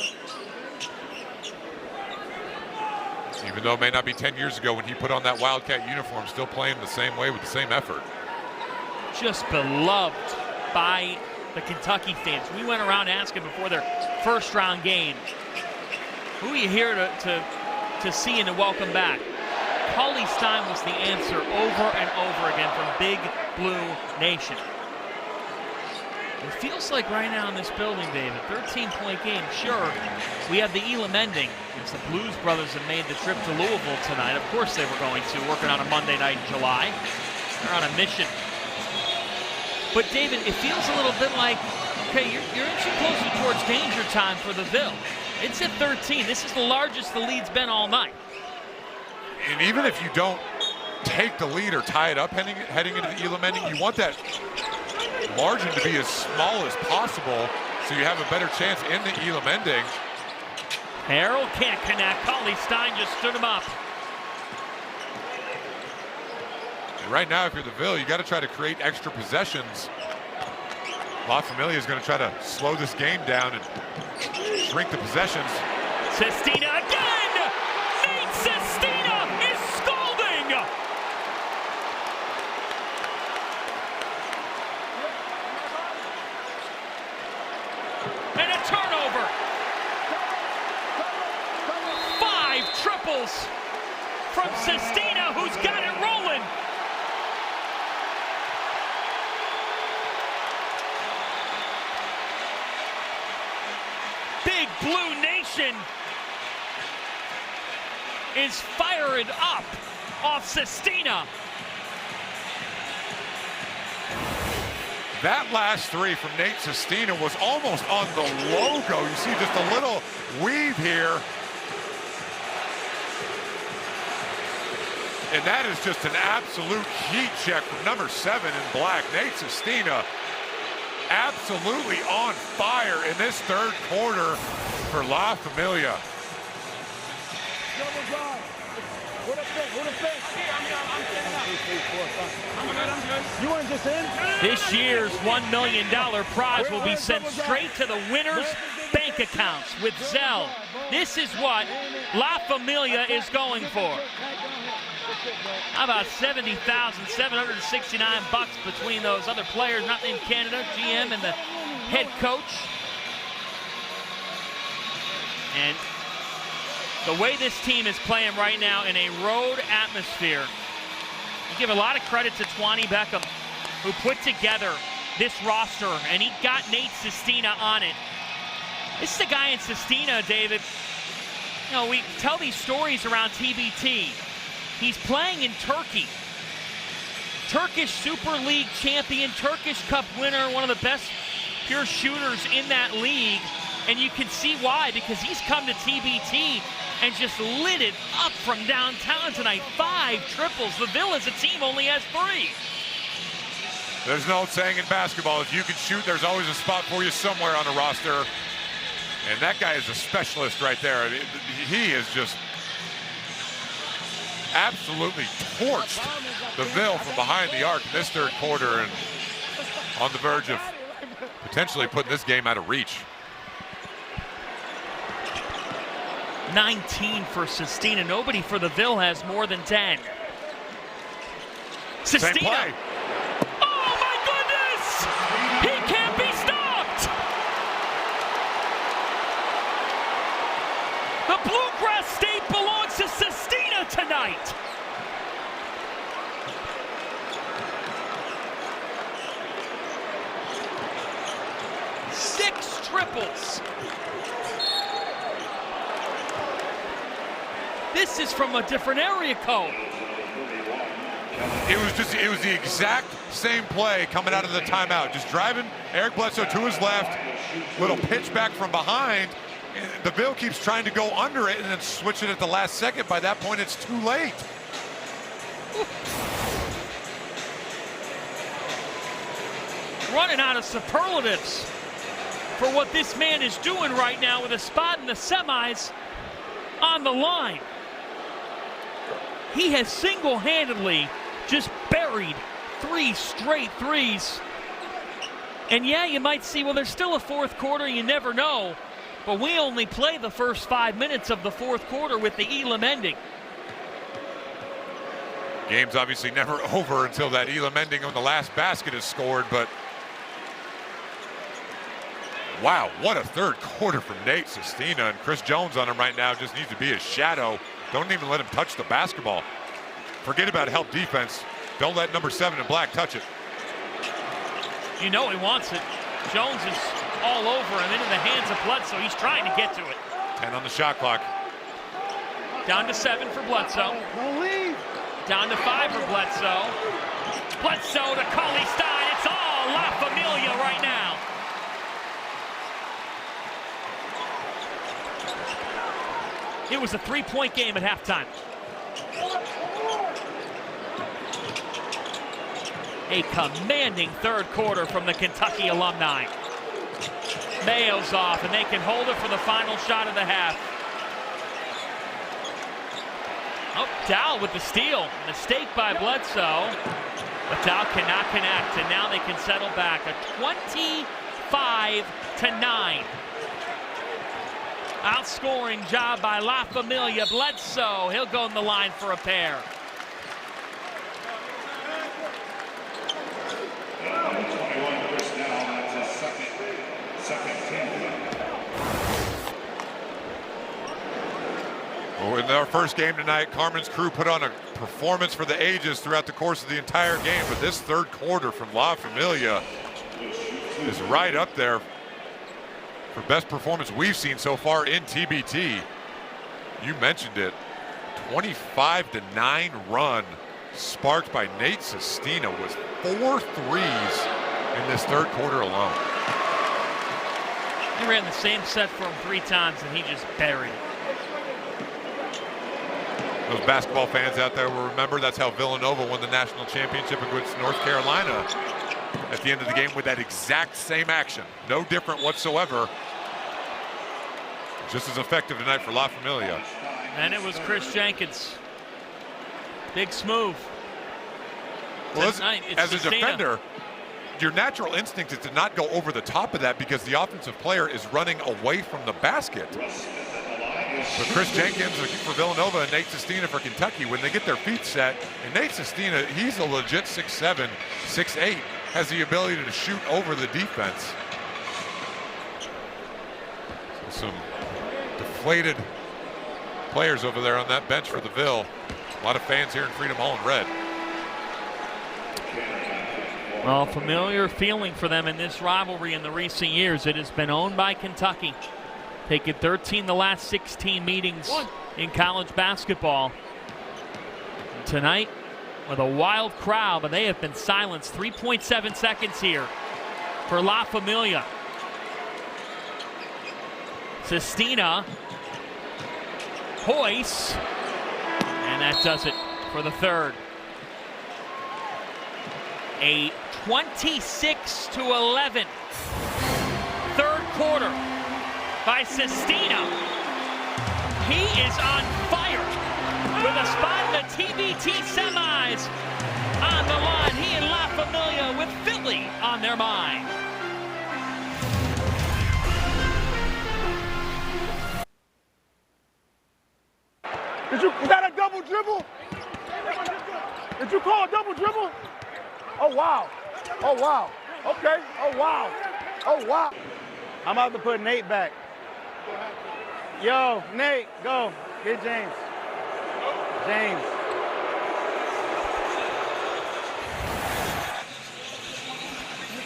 Even though it may not be 10 years ago when he put on that Wildcat uniform, still playing the same way with the same effort. Just beloved by the Kentucky fans. We went around asking before their first round game, who are you here to see and to welcome back? Cauley Stein was the answer over and over again from Big Blue Nation. It feels like right now in this building, David, 13-point game. Sure, we have the Elam ending, as the Blues Brothers have made the trip to Louisville tonight. Of course they were going to, working on a Monday night in July. They're on a mission. But David, it feels a little bit like, okay, you're inching closer towards danger time for the Ville. It's at 13. This is the largest the lead's been all night. And even if you don't take the lead or tie it up heading into the Elam ending, you want that margin to be as small as possible so you have a better chance in the Elam ending. Harrell can't connect. Cauley Stein just stood him up. And right now, if you're the Ville, you got to try to create extra possessions. La Familia is going to try to slow this game down and shrink the possessions. Sestina again! Nate Sestina is scalding! And a turnover. 5 triples from Sestina, who's got it rolling. Big Blue Nation is firing up off Sestina. That last 3 from Nate Sestina was almost on the logo. You see just a little weave here. And that is just an absolute heat check from number 7 in black. Nate Sestina absolutely on fire in this third quarter for La Familia. You weren't just in? This year's $1 million prize will be sent straight to the winners' bank accounts with Zelle. This is what La Familia is going for. How about $70,769 between those other players, not in Canada, GM and the head coach. And the way this team is playing right now in a road atmosphere, you give a lot of credit to Twani Beckham, who put together this roster, and he got Nate Sestina on it. This is the guy in Sestina, David. You know, we tell these stories around TBT. He's playing in Turkey. Turkish Super League champion, Turkish Cup winner, one of the best pure shooters in that league. And you can see why, because he's come to TBT and just lit it up from downtown tonight. 5 triples. The Ville as a team only has 3. There's no saying in basketball, if you can shoot, there's always a spot for you somewhere on a roster. And that guy is a specialist right there. He is just absolutely torched the Ville from behind the arc in this third quarter, and on the verge of potentially putting this game out of reach. 19 for Sestina. Nobody for the Ville has more than 10. Same Sestina. play. This is from a different area code. It was the exact same play coming out of the timeout. Just driving Eric Bledsoe to his left, little pitch back from behind. And the Ville keeps trying to go under it and then switch it at the last second. By that point, it's too late. Running out of superlatives for what this man is doing right now with a spot in the semis on the line. He has single-handedly just buried 3 straight threes. And yeah, you might see, well, there's still a fourth quarter, you never know. But we only play the first 5 minutes of the fourth quarter with the Elam ending. Game's obviously never over until that Elam ending on the last basket is scored, but wow, what a third quarter from Nate Sestina, and Chris Jones on him right now just needs to be a shadow. Don't even let him touch the basketball. Forget about help defense. Don't let number 7 in black touch it. You know he wants it. Jones is all over him, into the hands of Bledsoe. He's trying to get to it. 10 on the shot clock. Down to 7 for Bledsoe. Don't leave. Down to 5 for Bledsoe. Bledsoe to Cauley Stein. It's all La Familia right now. It was a 3-point game at halftime. A commanding third quarter from the Kentucky alumni. Mayo's off, and they can hold it for the final shot of the half. Oh, Dow with the steal. Mistake by Bledsoe. But Dow cannot connect, and now they can settle back. A 25-9. Outscoring job by La Familia. Bledsoe, he'll go in the line for a pair. Well, in our first game tonight, Carmen's crew put on a performance for the ages throughout the course of the entire game, but this third quarter from La Familia is right up there for best performance we've seen so far in TBT. You mentioned it. 25-9 run sparked by Nate Sestina with 4 threes in this third quarter alone. He ran the same set for him 3 times, and he just buried it. Those basketball fans out there will remember that's how Villanova won the national championship against North Carolina at the end of the game with that exact same action. No different whatsoever. Just as effective tonight for La Familia. And it was Chris Jenkins. Big smooth. Well, as a defender, your natural instinct is to not go over the top of that because the offensive player is running away from the basket. But Chris Jenkins for Villanova and Nate Sestina for Kentucky, when they get their feet set, and Nate Sestina, he's a legit 6'7", 6'8", has the ability to shoot over the defense. So some deflated players over there on that bench for the Ville. A lot of fans here in Freedom Hall in red. Well, familiar feeling for them in this rivalry in the recent years. It has been owned by Kentucky. Taken 13 the last 16 meetings in college basketball. Tonight, with a wild crowd, but they have been silenced. 3.7 seconds here for La Familia. Sestina, Hoyce, and that does it for the third. A 26-11 third quarter by Sestina. He is on fire with a spot in the TBT semis on the line. He and La Familia with Philly on their mind. Was that a double dribble? Did you call a double dribble? Oh, wow. Oh, wow. Okay. Oh, wow. Oh, wow. I'm about to put Nate back. Yo, Nate, go. Get James. James.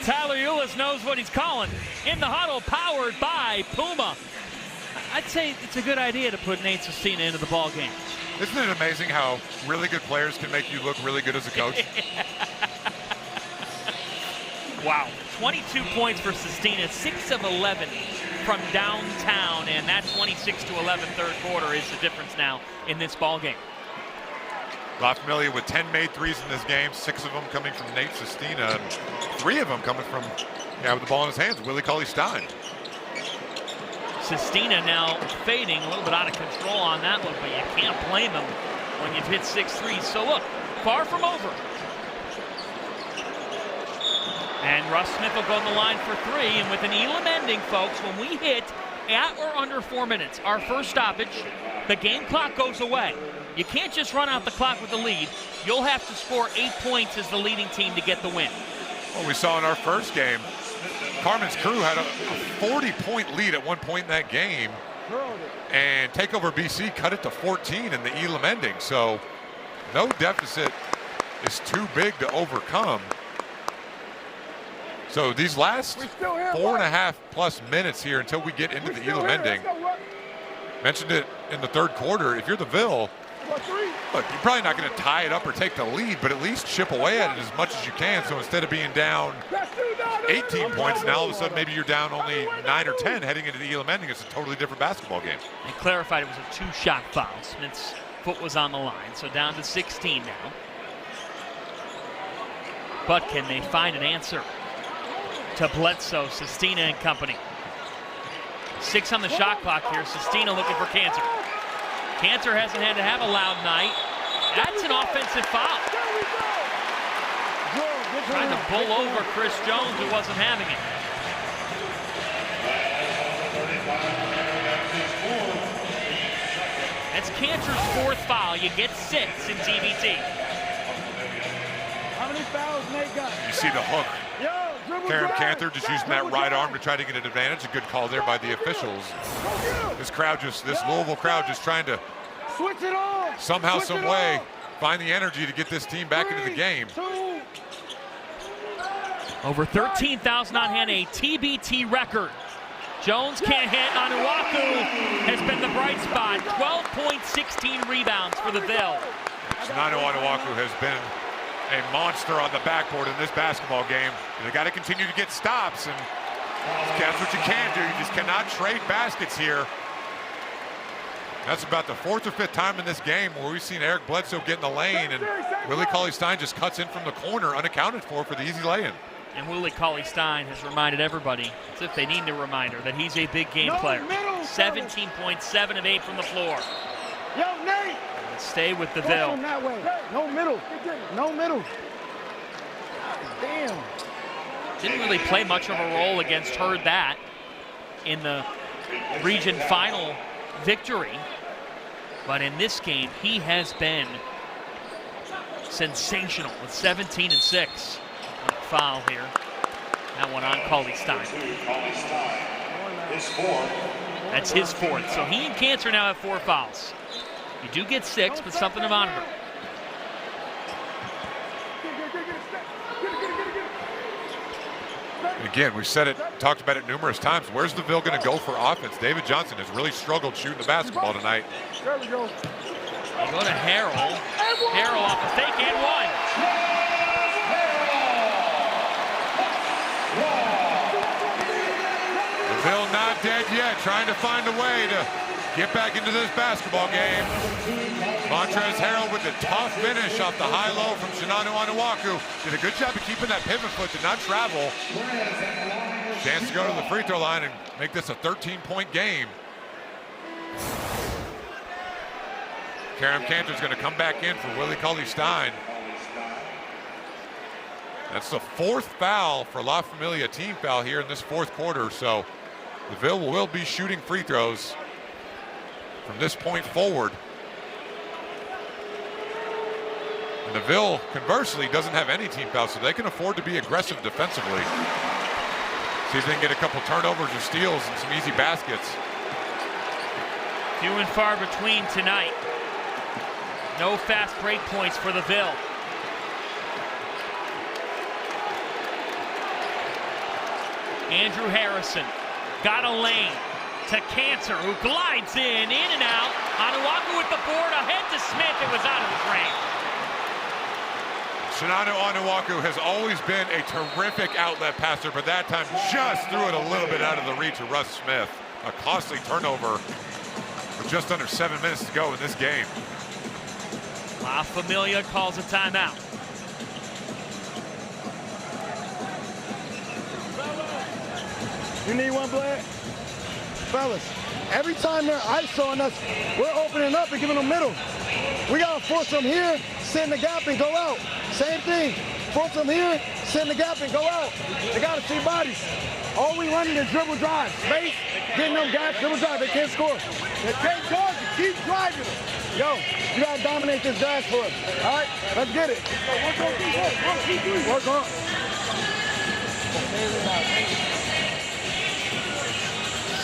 Tyler Ulis knows what he's calling. In the huddle, powered by Puma. I'd say it's a good idea to put Nate Sestina into the ball game. Isn't it amazing how really good players can make you look really good as a coach? Wow, 22 points for Sestina, 6 of 11 from downtown, and that 26-11 third quarter is the difference now in this ball game. La Familia with 10 made threes in this game, 6 of them coming from Nate Sestina, and 3 of them coming from, with the ball in his hands, Willie Cauley-Stein. Sestina now fading, a little bit out of control on that one, but you can't blame him when you've hit 6 threes. So look, far from over. And Russ Smith will go on the line for 3, and with an Elam ending, folks, when we hit at or under 4 minutes, our first stoppage, the game clock goes away. You can't just run out the clock with the lead. You'll have to score 8 points as the leading team to get the win. Well, we saw in our first game, Carmen's crew had a 40-point lead at one point in that game, and Takeover BC cut it to 14 in the Elam ending. So no deficit is too big to overcome. So these last 4.5+ minutes here until we get into the Elam ending, mentioned it in the third quarter, if you're the Ville, look, you're probably not going to tie it up or take the lead, but at least chip away at it as much as you can. So instead of being down 18 points, now all of a sudden maybe you're down only 9 or 10 heading into the Elam ending. It's a totally different basketball game. They clarified it was a 2-shot foul. Smith's foot was on the line, so down to 16 now. But can they find an answer to Bledsoe, Sestina and company? 6 on the shot clock here. Sestina looking for Cantor. Cantor hasn't had to have a loud night. That's an offensive foul. Trying to bull over Chris Jones, who wasn't having it. That's Cantor's 4th foul. You get 6 in TBT. How many fouls Nate got? You see the hook. Karen Cantor just using that right arm to try to get an advantage. A good call there by the officials. This Louisville crowd just trying to somehow, some way find the energy to get this team back into the game. Over 13,000 on hand, a TBT record. Jones can't hit. Onuaku has been the bright spot. 12 points, 16 rebounds for the Ville. Onuaku has been a monster on the backboard in this basketball game. They got to continue to get stops, and that's what you can do. You just cannot trade baskets here. That's about the 4th or 5th time in this game where we've seen Eric Bledsoe get in the lane, and Willie Cauley-Stein just cuts in from the corner unaccounted for the easy lay-in. And Willie Cauley-Stein has reminded everybody, as if they need a reminder, that he's a big game player. 17.7 of 8 from the floor. Yo, Nate! Stay with the Ville. That way. No middle. No middle. Damn. Didn't really play much of a role against Heard that in the region final victory. But in this game, he has been sensational with 17 and 6. Foul here. That one on Cauley-Stein. That's his 4th. So he and Cantor now have 4 fouls. You do get 6, but something to monitor. Again, we've said it, talked about it numerous times. Where's the Ville going to go for offense? David Johnson has really struggled shooting the basketball tonight. There we go. You go to Harrell. Harrell off the fake and 1. The Ville not dead yet, trying to find a way to get back into this basketball game. Montrezl Harrell with the tough finish off the high-low from Shinanu Onuaku. Did a good job of keeping that pivot foot, did not travel. Chance to go to the free throw line and make this a 13-point game. Karen Cantor's going to come back in for Willie Cauley-Stein. That's the 4th foul for La Familia, team foul here in this 4th quarter. So the Ville will be shooting free throws from this point forward. And the Ville, conversely, doesn't have any team fouls, so they can afford to be aggressive defensively. See if they can get a couple turnovers or steals and some easy baskets. Few and far between tonight. No fast break points for the Ville. Andrew Harrison got a lane to Cantor, who glides in and out. Onuaku with the board ahead to Smith. It was out of his range. Chinanu Onuaku has always been a terrific outlet passer, but that time just threw it a little bit out of the reach of Russ Smith. A costly turnover with just under 7 minutes to go in this game. La Familia calls a timeout. You need one, Blair? Fellas, every time they're isoing us, we're opening up and giving them middle. We got to force them here, sit in the gap, and go out. Same thing. Force them here, sit in the gap, and go out. They got to see bodies. All we running is dribble drive. Space, getting them gaps, dribble drive. They can't score. They can't guard you. Keep driving them. Yo, you got to dominate this dash for us. All right? Let's get it. Work on.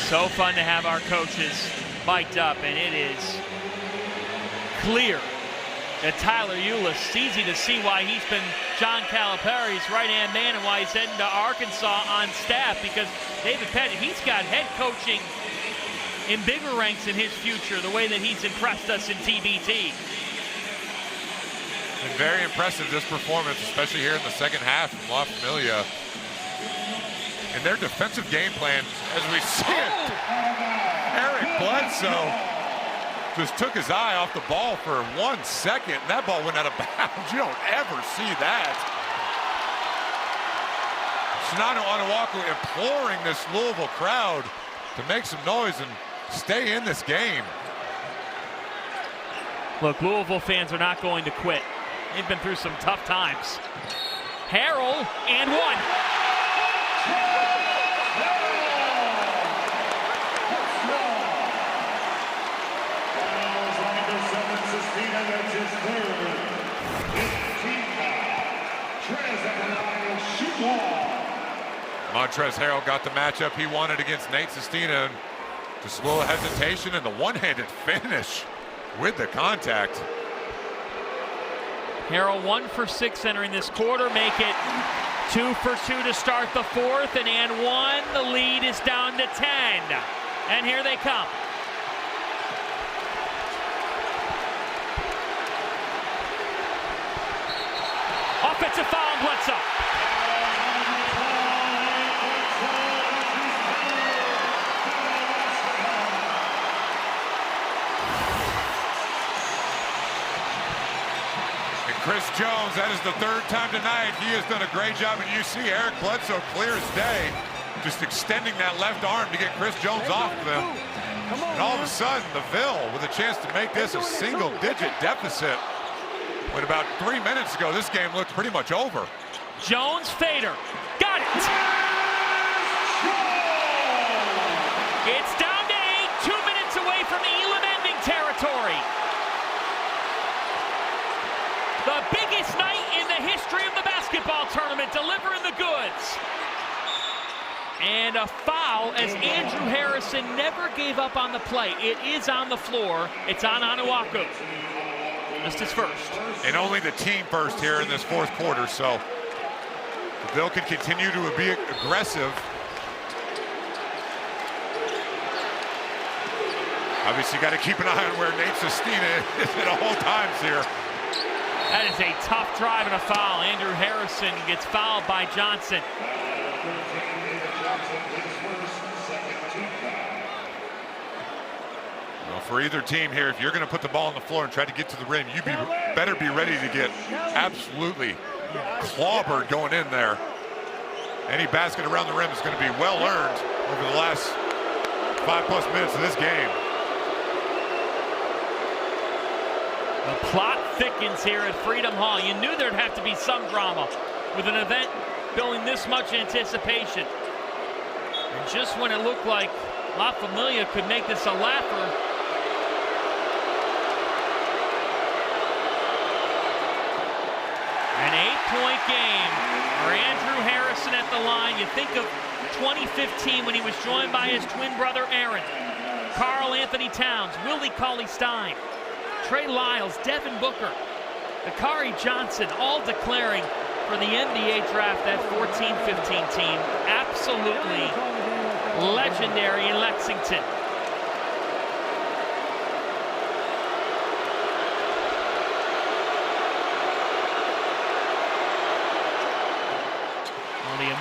So fun to have our coaches mic'd up, and it is clear that Tyler Eulis, it's easy to see why he's been John Calipari's right-hand man and why he's heading to Arkansas on staff, because David Pettit, he's got head coaching in bigger ranks in his future, the way that he's impressed us in TBT. Been very impressive, this performance, especially here in the second half from La Familia. And their defensive game plan, as we see it, Eric Bledsoe just took his eye off the ball for 1 second, and that ball went out of bounds. You don't ever see that. Chinanu Onuaku imploring this Louisville crowd to make some noise and stay in this game. Look, Louisville fans are not going to quit. They've been through some tough times. Harrell, and one. Montrezl Harrell got the matchup he wanted against Nate Sestina. Just a little hesitation and the one-handed finish with the contact. Harrell 1 for 6 entering this quarter, make it 2 for 2 to start the fourth, and 1. The lead is down to 10. And here they come. Offensive foul on Bledsoe. Chris Jones, that is the 3rd time tonight. He has done a great job, and you see Eric Bledsoe clear as day, just extending that left arm to get Chris Jones off of him. And all of a sudden, the Ville with a chance to make this a single-digit deficit. When about 3 minutes ago, this game looked pretty much over. Jones fader, got it. It's down to 8, 2 minutes away from Elam ending territory. The biggest night in the history of the basketball tournament, delivering the goods. And a foul as Andrew Harrison never gave up on the play. It is on the floor. It's on Onuaku. Just his first. And only the team first here in this 4th quarter, so the Ville can continue to be aggressive. Obviously, got to keep an eye on where Nate Sestina is at all times here. That is a tough drive and a foul. Andrew Harrison gets fouled by Johnson. Well, for either team here, if you're going to put the ball on the floor and try to get to the rim, you better be ready to get absolutely clobbered going in there. Any basket around the rim is going to be well earned over the last 5+ minutes of this game. The plot thickens here at Freedom Hall. You knew there'd have to be some drama with an event building this much anticipation. And just when it looked like La Familia could make this a laugher, an 8-point game for Andrew Harrison at the line. You think of 2015 when he was joined by his twin brother Aaron, Karl Anthony Towns, Willie Cauley-Stein, Trey Lyles, Devin Booker, Akari Johnson, all declaring for the NBA draft, that 14-15 team. Absolutely legendary in Lexington.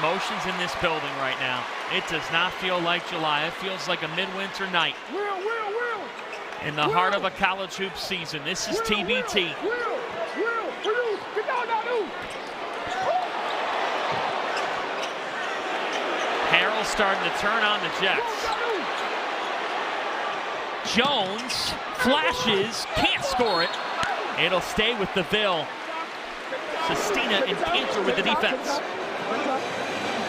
emotions in this building right now. It does not feel like July. It feels like a midwinter night. In the heart of a college hoop season. This is TBT. Harrell starting to turn on the Jets. Jones flashes, can't score it. It'll stay with the Ville. Sestina and Cantor with the defense.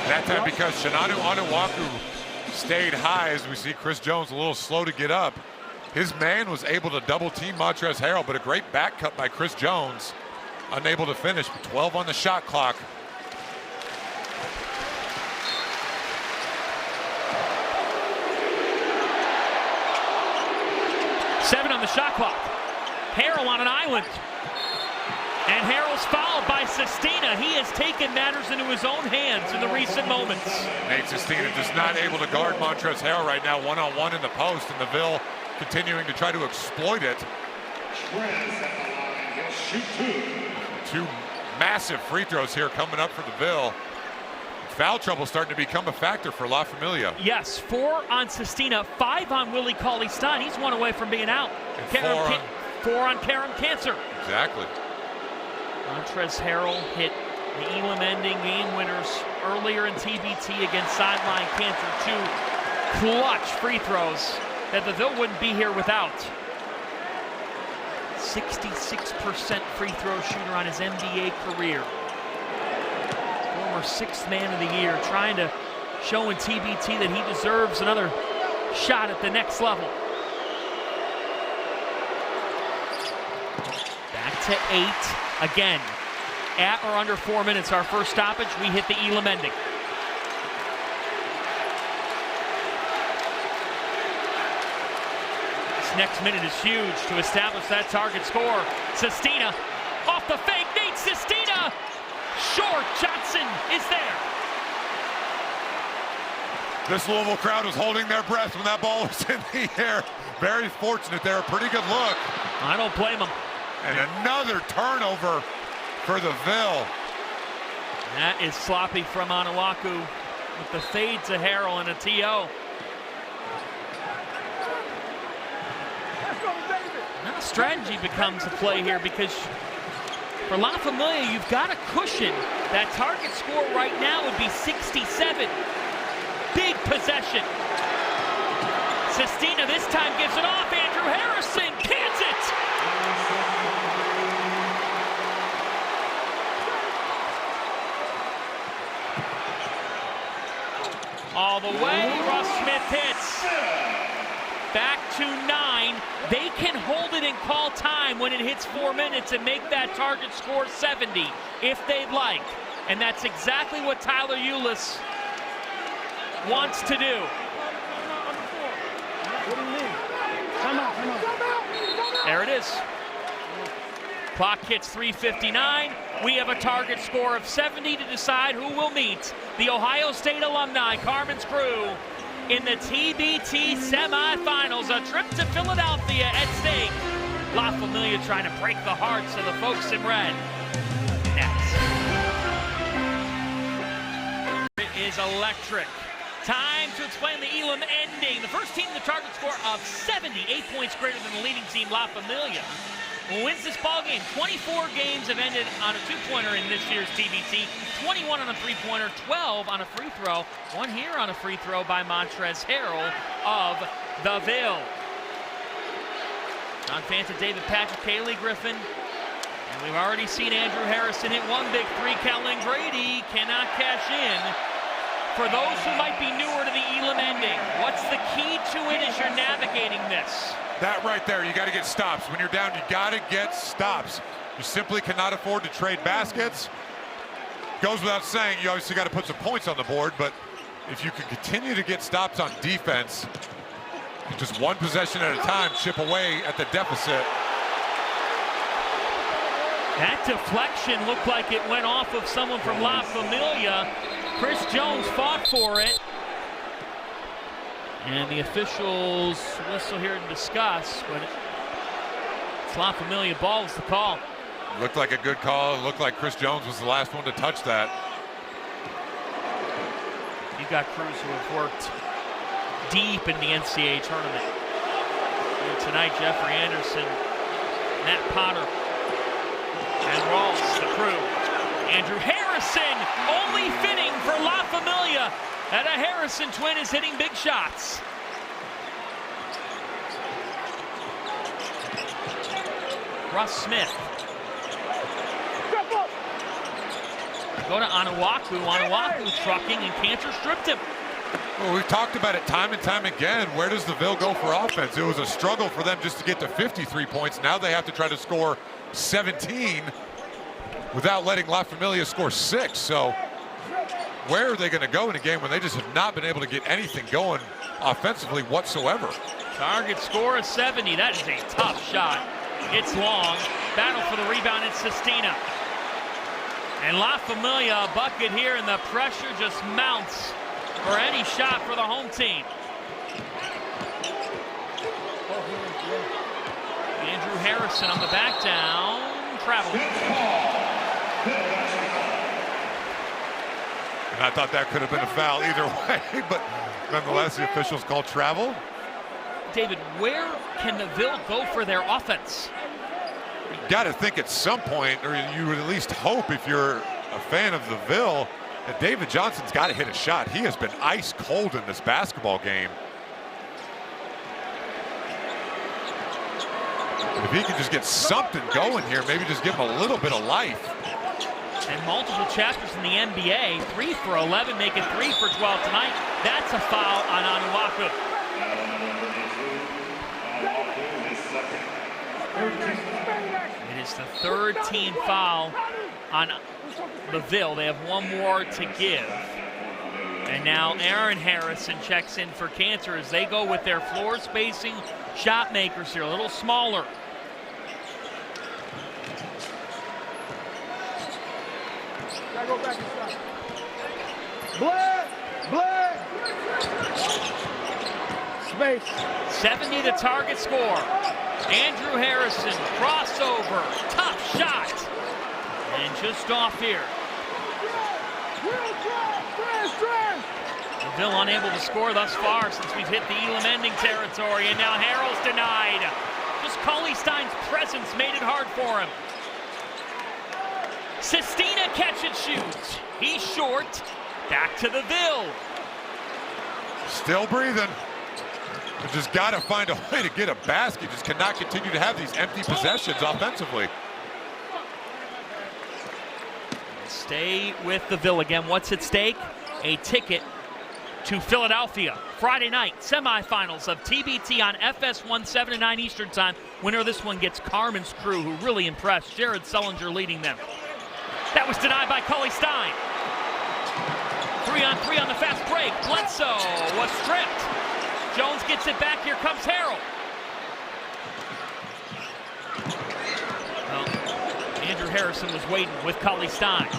That time because Shinanu Onuaku stayed high, as we see Chris Jones a little slow to get up. His man was able to double team Montrezl Harrell, but a great back cut by Chris Jones. Unable to finish, but 12 on the shot clock. Seven on the shot clock. Harrell on an island. And Harrell's fouled by Sestina. He has taken matters into his own hands in the recent moments. Nate Sestina just not able to guard Montrezl Harrell right now, one-on-one in the post, and the Ville continuing to try to exploit it. Two massive free throws here coming up for the Ville. Foul trouble starting to become a factor for La Familia. Yes, 4 on Sestina, 5 on Willie Cauley-Stein. He's 1 away from being out. And 4 on Karam Cancer. Exactly. Montrezl Harrell hit the Elam ending game winners earlier in TBT against sideline Cantor. 2 clutch free throws that the Ville wouldn't be here without. 66% free throw shooter on his NBA career. Former 6th man of the year, trying to show in TBT that he deserves another shot at the next level. Back to 8. Again, at or under 4 minutes, our first stoppage, we hit the Elam ending. This next minute is huge to establish that target score. Sestina off the fake, Nate Sestina! Short, Johnson is there. This Louisville crowd was holding their breath when that ball was in the air. Very fortunate there, a pretty good look. I don't blame him. And another turnover for the Ville. That is sloppy from Onuaku with the fade to Harrell and a TO. Now strategy becomes a play here because for La Familia, you've got a cushion. That target score right now would be 67. Big possession. Sestina this time gives it off. Andrew Harrison cans it. All the way, Russ Smith hits. Back to 9. They can hold it and call time when it hits 4 minutes and make that target score 70 if they'd like. And that's exactly what Tyler Ulis wants to do. There it is. Clock hits 3:59. We have a target score of 70 to decide who will meet the Ohio State alumni, Carmen's crew, in the TBT semifinals. A trip to Philadelphia at stake. La Familia trying to break the hearts of the folks in red. Next. It is electric. Time to explain the Elam ending. The first team with a target score of 70, 8 points greater than the leading team, La Familia, wins this ball game. 24 games have ended on a 2-pointer in this year's TBT. 21 on a 3-pointer, 12 on a free throw. 1 here on a free throw by Montrezl Harrell of the Ville. John Fanta, David Patrick, Kaylee Griffin. And we've already seen Andrew Harrison hit 1 big 3. Kellen Grady cannot cash in. For those who might be newer to the Elam ending, what's the key to it as you're navigating this? That right there, you got to get stops. When you're down, you got to get stops. You simply cannot afford to trade baskets. Goes without saying, you obviously got to put some points on the board, but if you can continue to get stops on defense, just 1 possession at a time, chip away at the deficit. That deflection looked like it went off of someone from La Familia. Chris Jones fought for it. And the officials whistle here to discuss, but it's La Familia ball was the call. Looked like a good call. It looked like Chris Jones was the last one to touch that. you got crews who have worked deep in the NCAA tournament. And tonight, Jeffrey Anderson, Matt Potter, and Rawls, the crew. Andrew Harrison, only fitting for La Familia, and a Harrison twin is hitting big shots. Russ Smith. Go to Onuaku. Onuaku trucking, and Cantor stripped him. Well, we've talked about it time and time again. Where does the Ville go for offense? It was a struggle for them just to get to 53 points. Now they have to try to score 17 without letting La Familia score 6. So where are they going to go in a game when they just have not been able to get anything going offensively whatsoever? Target score is 70. That is a tough shot. It's long. Battle for the rebound. It's Sestina. And La Familia a bucket here, and the pressure just mounts for any shot for the home team. Andrew Harrison on the back down. Travel. And I thought that could have been a foul either way, but nonetheless, the officials called travel. David, where can the Ville go for their offense? You got to think at some point, or you would at least hope if you're a fan of the Ville, that David Johnson's got to hit a shot. He has been ice cold in this basketball game. If he can just get something going here, maybe just give him a little bit of life. And multiple chapters in the NBA, 3 for 11, making 3 for 12 tonight. That's a foul on Onuaku. It is the third team foul on the Ville. They have one more to give. And now Aaron Harrison checks in for Cantor as they go with their floor spacing shot makers here, a little smaller. Go back inside. Black. Space. 70 the target score. Andrew Harrison, crossover, tough shot. And just off here. The Ville unable to score thus far since we've hit the Elam ending territory, and now Harrell's denied. Just Cauley Stein's presence made it hard for him. Sestina catch and shoots. He's short. Back to the Ville. Still breathing. But just got to find a way to get a basket. Just cannot continue to have these empty possessions offensively. Stay with the Ville again. What's at stake? A ticket to Philadelphia. Friday night, semifinals of TBT on FS1, 7 to 9 Eastern time. Winner of this one gets Carmen's crew, who really impressed. Jared Sullinger leading them. That was denied by Cauley Stein. 3-on-3 on the fast break. Bledsoe was stripped. Jones gets it back. Here comes Harrell. Well, Andrew Harrison was waiting with Cauley Stein.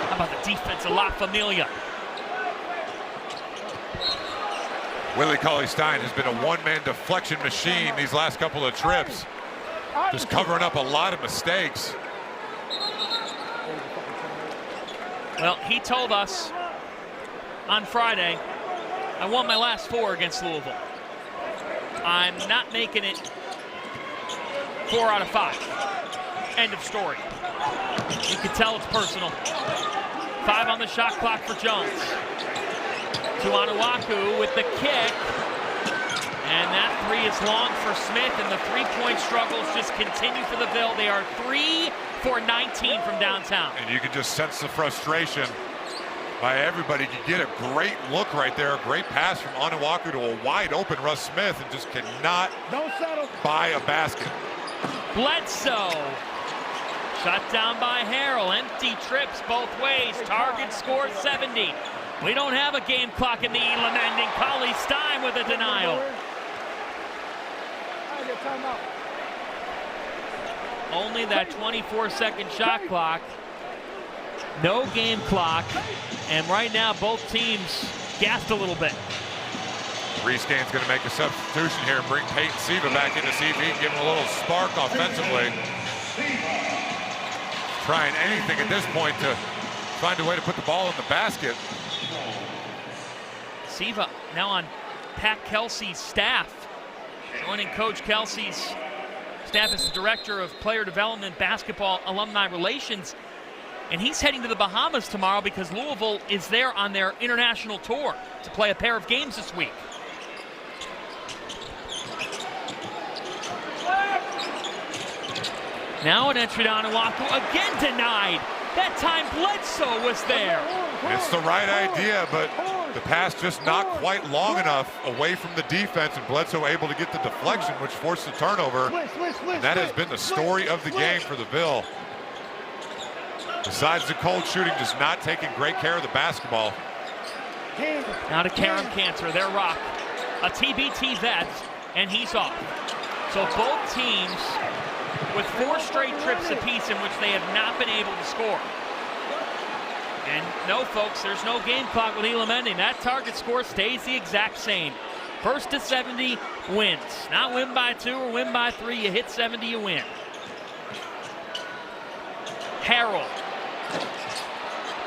How about the defense of La Familia? Willie Cauley Stein has been a one-man deflection machine these last couple of trips. Just covering up a lot of mistakes. Well, he told us on Friday, I won my last 4 against Louisville. I'm not making it 4 out of 5. End of story. You can tell it's personal. 5 on the shot clock for Jones. To Onuaku with the kick. And that 3 is long for Smith, and the three-point struggles just continue for the Ville. They are 3 for 19 from downtown. And you can just sense the frustration by everybody. You get a great look right there, a great pass from Onuaku to a wide open Russ Smith, and just cannot buy a basket. Bledsoe. Shut down by Harrell. Empty trips both ways. Target score 70. We don't have a game clock in the Elam ending. Cauley Stein with a denial. Only that 24-second shot clock. No game clock. And right now, both teams gassed a little bit. Rescan's going to make a substitution here and bring Peyton Siva back in to see if he can give him a little spark offensively. Trying anything at this point to find a way to put the ball in the basket. Siva now on Pat Kelsey's staff, joining Coach Kelsey's staff as the Director of Player Development, Basketball Alumni Relations. And he's heading to the Bahamas tomorrow because Louisville is there on their international tour to play a pair of games this week. Now an entry to Onuaku, again denied. That time Bledsoe was there. It's the right idea, but the pass just not quite long enough away from the defense, and Bledsoe able to get the deflection, which forced the turnover. And that has been the story of the game for the Ville. Besides the cold shooting, just not taking great care of the basketball. Now to Karam Cantor, their rock. A TBT vet, and he's off. So both teams with 4 straight trips apiece in which they have not been able to score. And no, folks, there's no game clock with Elam ending. That target score stays the exact same. First to 70 wins. Not win by 2 or win by 3. You hit 70, you win. Harrell.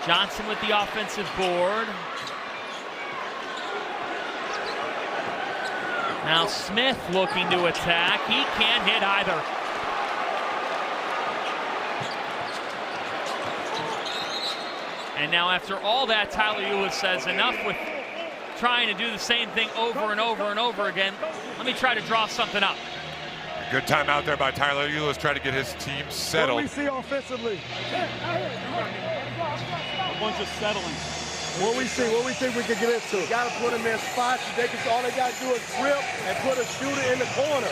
Johnson with the offensive board. Now Smith looking to attack. He can't hit either. And now after all that, Tyler Eulis says enough with trying to do the same thing over and over and over again. Let me try to draw something up. A good time out there by Tyler Eulis, trying to get his team settled. What we see offensively? A bunch of settling. What we think we can get into? You gotta put them in spots. All they gotta do is grip and put a shooter in the corner.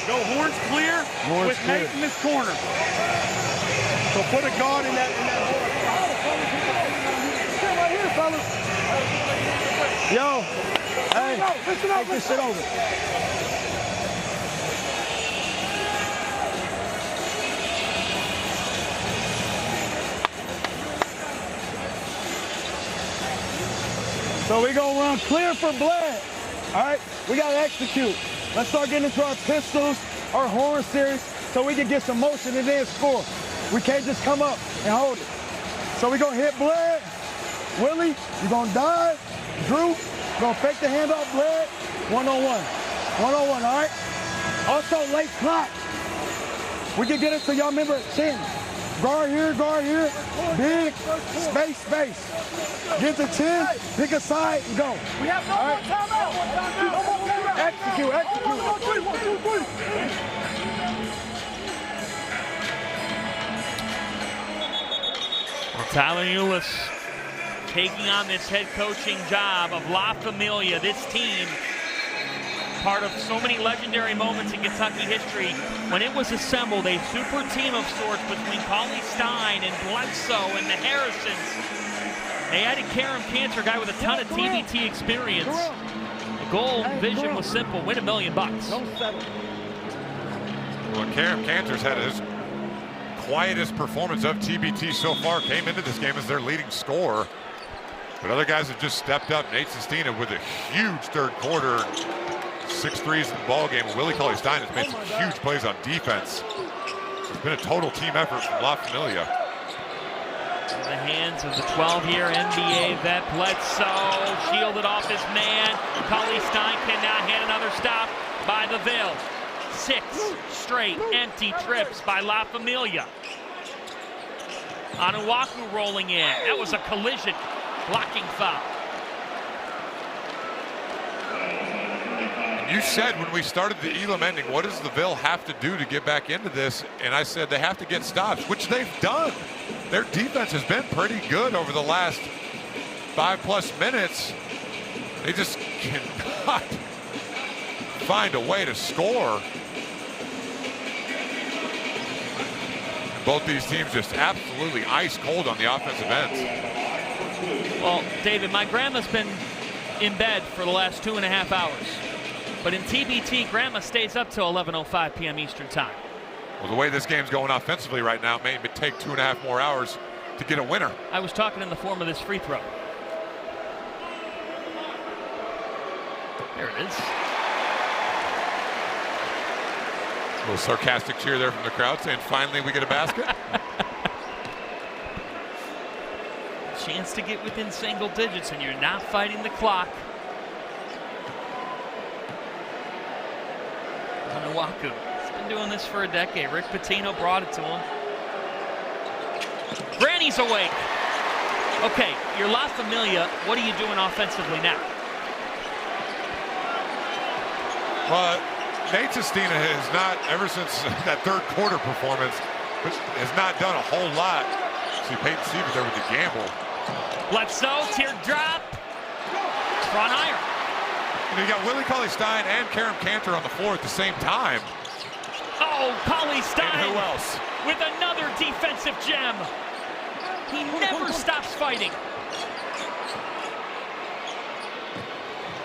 Go horns clear with Nate in this corner. So put a guard in that hole. Right here, fellas. Yo, hey, take this shit over. So we gonna run clear for Bled. All right, we gotta execute. Let's start getting into our pistols, our horn series, so we can get some motion and then score. We can't just come up and hold it. So we gonna hit Bled. Willie, you gonna dive. Drew, you gonna fake the handoff. Bled. One-on-one. One-on-one, all right? Also, late clock. We can get it to y'all remember Chin. Guard here, big, space. Get the 10, pick a side, and go. We have no more timeout. Execute. Well, Tyler Eulis taking on this head coaching job of La Familia, this team, part of so many legendary moments in Kentucky history when it was assembled, a super team of sorts between Cauley Stein and Bledsoe and the Harrisons. They added Karam Cantor, a guy with a ton of TBT experience. The goal vision was simple: win $1 million. Well, Karam Cantor's had his quietest performance of TBT so far. Came into this game as their leading scorer, but other guys have just stepped up. Nate Sestina with a huge third quarter, 6 threes in the ball game. Willie Cauley Stein has made some huge plays on defense. It's been a total team effort from La Familia. In the hands of the 12-year NBA vet Bledsoe, shielded off his man. Cauley Stein cannot hit. Another stop by the Ville. 6 straight empty trips by La Familia. Onuaku rolling in. That was a collision. Blocking foul. You said when we started the Elam ending, what does the Ville have to do to get back into this? And I said they have to get stops, which they've done. Their defense has been pretty good over the last 5+ minutes. They just cannot find a way to score. And both these teams just absolutely ice cold on the offensive ends. Well, David, my grandma's been in bed for the last 2.5 hours. But in TBT, Grandma stays up till 11:05 p.m. Eastern time. Well, the way this game's going offensively right now, it may take 2.5 more hours to get a winner. I was talking in the form of this free throw. There it is. A little sarcastic cheer there from the crowd saying, finally we get a basket. Chance to get within single digits, and you're not fighting the clock. Anuaku. He's been doing this for a decade. Rick Pitino brought it to him. Granny's awake. Okay, you're La Familia. What are you doing offensively now? Well, Nate Sestina has not, ever since that third quarter performance, has not done a whole lot. See Peyton Siva there with the gamble. Bledsoe, teardrop, front iron. You got Willie Cauley-Stein and Karam Cantor on the floor at the same time. Oh, Cauley-Stein. And who else? With another defensive gem. He never stops fighting.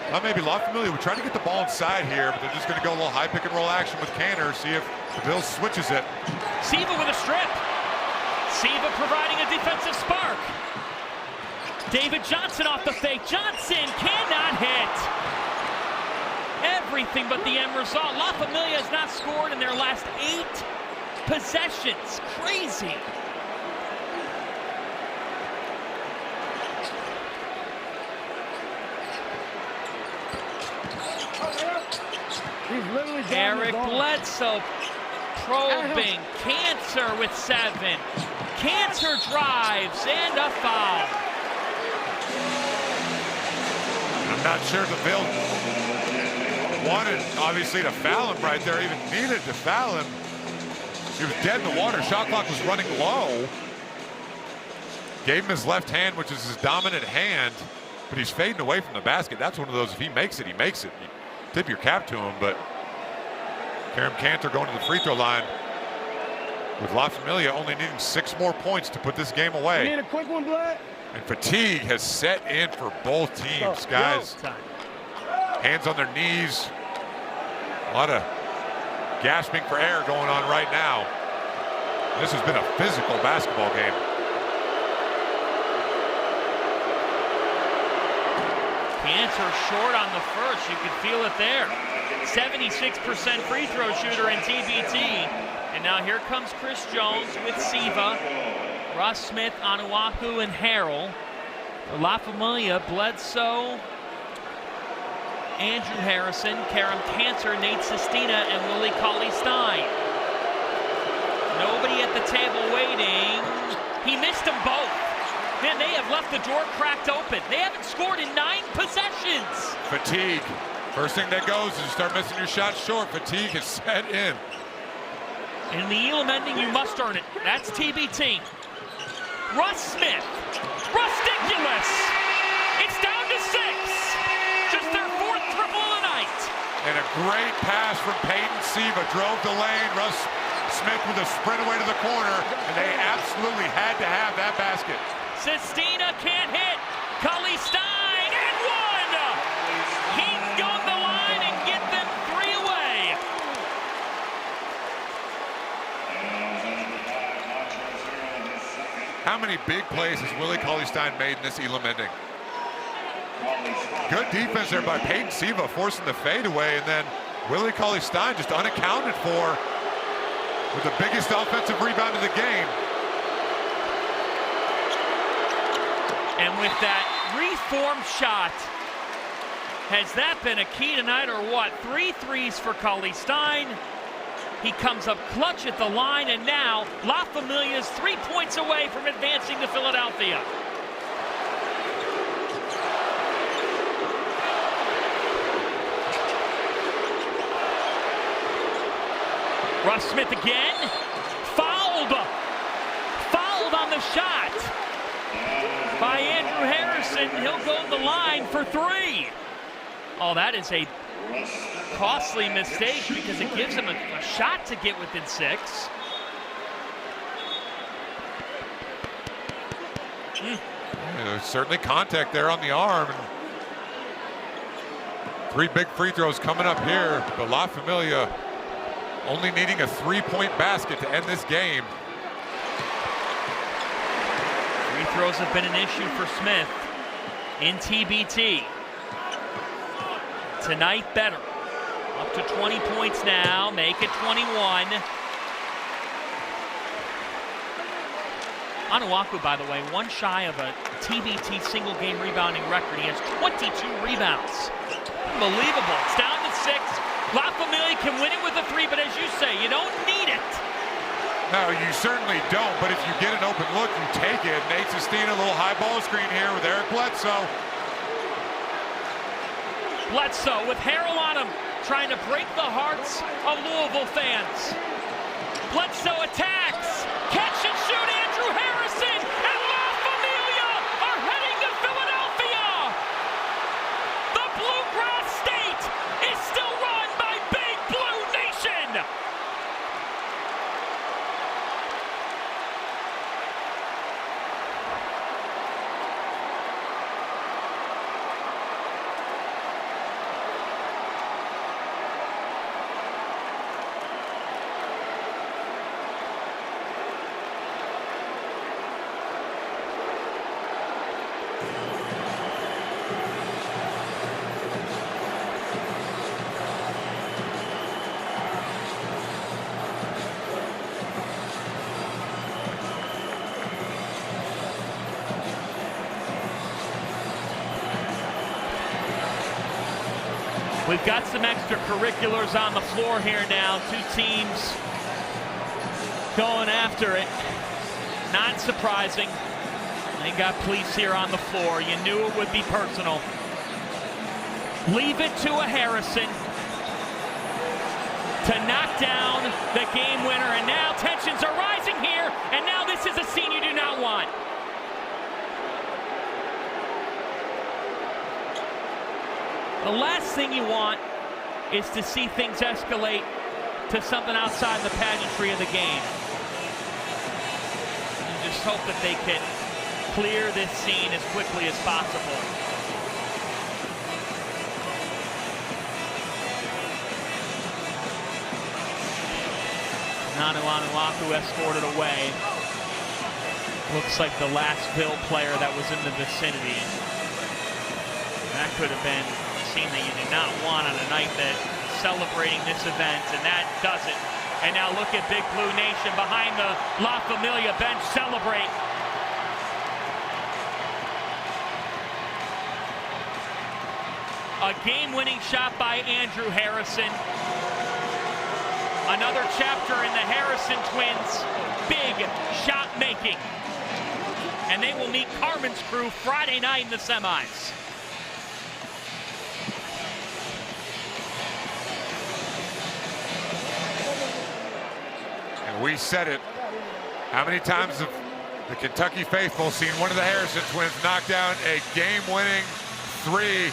Well, maybe La Familia would try to get the ball inside here, but they're just going to go a little high pick and roll action with Cantor, see if the Ville switches it. Siva with a strip. Siva providing a defensive spark. David Johnson off the fake. Johnson cannot hit. Everything but the end result. La Familia has not scored in their last 8 possessions. Crazy. Eric Bledsoe probing. Cantor with 7. Cantor drives and a foul. I'm not sure the Ville wanted, obviously, to foul him right there, even needed to foul him. He was dead in the water. Shot clock was running low. Gave him his left hand, which is his dominant hand, but he's fading away from the basket. That's one of those, if he makes it, he makes it. You tip your cap to him, but Karam Cantor going to the free throw line with La Familia only needing 6 more points to put this game away. You need a quick one, Black? And fatigue has set in for both teams, guys. Hands on their knees. A lot of gasping for air going on right now. This has been a physical basketball game. Cantor short on the first. You could feel it there. 76% free throw shooter in TBT. And now here comes Chris Jones with Siva, Russ Smith, Anuaku, and Harrell. For La Familia, Bledsoe, Andrew Harrison, Karam Cantor, Nate Sestina, and Willie Cauley-Stein. Nobody at the table waiting. He missed them both. Man, they have left the door cracked open. They haven't scored in 9 possessions. Fatigue. First thing that goes is you start missing your shots short. Fatigue is set in. In the Elam ending, you must earn it. That's TBT. Russ Smith. Rusticulous. It's down to 6. Just their 4th triple of the night. And a great pass from Peyton Siva. Drove the lane. Russ Smith with a sprint away to the corner. And they absolutely had to have that basket. Sestina can't hit. Cauley-Stein and 1. He can go to the line and get them 3 away. How many big plays has Willie Cauley-Stein made in this Elam ending? Good defense there by Peyton Siva, forcing the fadeaway, and then Willie Cauley-Stein just unaccounted for with the biggest offensive rebound of the game. And with that reformed shot, has that been a key tonight or what? 3 threes for Cauley-Stein. He comes up clutch at the line, and now La Familia is 3 points away from advancing to Philadelphia. Russ Smith again. Fouled on the shot by Andrew Harrison. He'll go to the line for 3. Oh, that is a costly mistake because it gives him a shot to get within 6. There's certainly contact there on the arm. 3 big free throws coming up here, but La Familia only needing a 3-point basket to end this game. Free throws have been an issue for Smith in TBT. Tonight better. Up to 20 points now, make it 21. Anuaku, by the way, 1 shy of a TBT single game rebounding record. He has 22 rebounds. Unbelievable. It's down to 6. La Familia can win it with a 3, but as you say, you don't need it. No, you certainly don't, but if you get an open look, you take it. Nate Sestina, a little high ball screen here with Eric Bledsoe. Bledsoe with Harrell on him, trying to break the hearts of Louisville fans. Bledsoe attacks, catch and shoot, Andrew Harrison, and La Familia are heading to Philadelphia. The Bluegrass State is still run by Big Blue Nation. We've got some extracurriculars on the floor here now. Two teams going after it. Not surprising. They got police here on the floor. You knew it would be personal. Leave it to a Harrison to knock down the game winner. And now tensions are rising here. And now this is a scene you do not want. The last thing you want is to see things escalate to something outside the pageantry of the game. You just hope that they can clear this scene as quickly as possible. Nanuanuaku escorted away. Looks like the last Ville player that was in the vicinity. That could have been that you do not want on a night that celebrating this event, and that does it. And now look at Big Blue Nation behind the La Familia bench celebrate. A game-winning shot by Andrew Harrison. Another chapter in the Harrison twins' big shot making. And they will meet Carmen's crew Friday night in the semis. We said it. How many times have the Kentucky faithful seen one of the Harrison twins knock down a game-winning 3?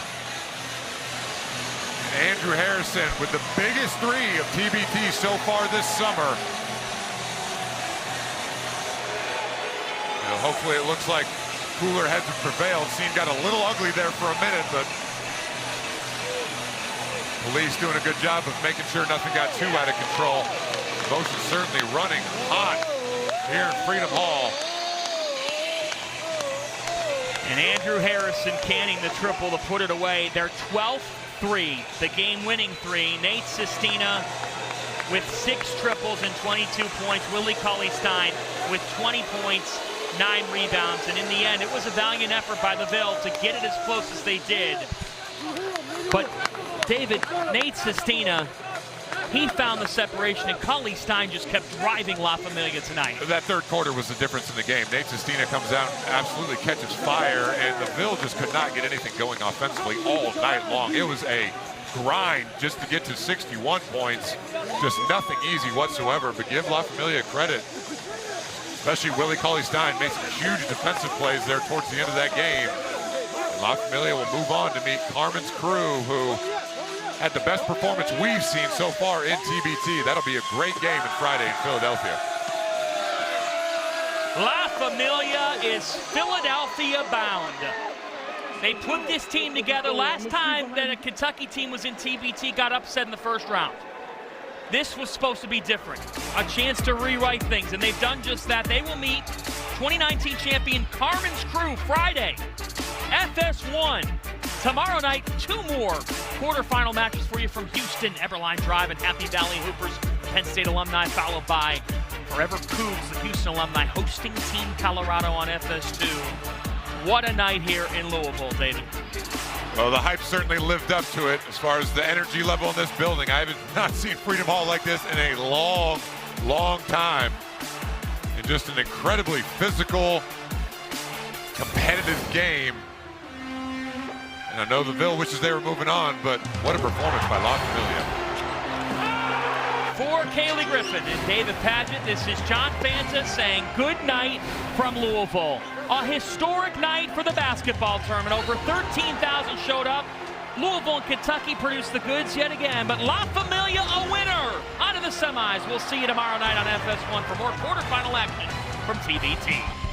Andrew Harrison with the biggest 3 of TBT so far this summer. You know, hopefully it looks like cooler heads have prevailed. Scene got a little ugly there for a minute, but police doing a good job of making sure nothing got too out of control. Motion certainly running hot here in Freedom Hall. And Andrew Harrison canning the triple to put it away. Their 12th 3, the game-winning 3. Nate Sestina with 6 triples and 22 points. Willie Cauley-Stein with 20 points, 9 rebounds. And in the end, it was a valiant effort by the Ville to get it as close as they did. But David, Nate Sestina, he found the separation, and Cauley-Stein just kept driving La Familia tonight. That third quarter was the difference in the game. Nate Sestina comes out, absolutely catches fire, and the Ville just could not get anything going offensively all night long. It was a grind just to get to 61 points. Just nothing easy whatsoever, but give La Familia credit. Especially Willie Cauley-Stein made some huge defensive plays there towards the end of that game. And La Familia will move on to meet Carmen's crew, who had the best performance we've seen so far in TBT. That'll be a great game on Friday in Philadelphia. La Familia is Philadelphia bound. They put this team together last time that a Kentucky team was in TBT, got upset in the first round. This was supposed to be different. A chance to rewrite things, and they've done just that. They will meet 2019 champion Carmen's crew Friday. FS1. Tomorrow night, 2 more quarterfinal matches for you from Houston, Everline Drive, and Happy Valley Hoopers, Penn State alumni, followed by Forever Cougs, the Houston alumni, hosting Team Colorado on FS2. What a night here in Louisville, David. Well, the hype certainly lived up to it as far as the energy level in this building. I have not seen Freedom Hall like this in a long, long time. And just an incredibly physical, competitive game. And I know the Ville wishes they were moving on, but what a performance by La Familia. For Kaylee Griffin and David Padgett, this is John Fanta saying good night from Louisville. A historic night for the basketball tournament. Over 13,000 showed up. Louisville and Kentucky produced the goods yet again, but La Familia a winner. On to the semis. We'll see you tomorrow night on FS1 for more quarterfinal action from TBT.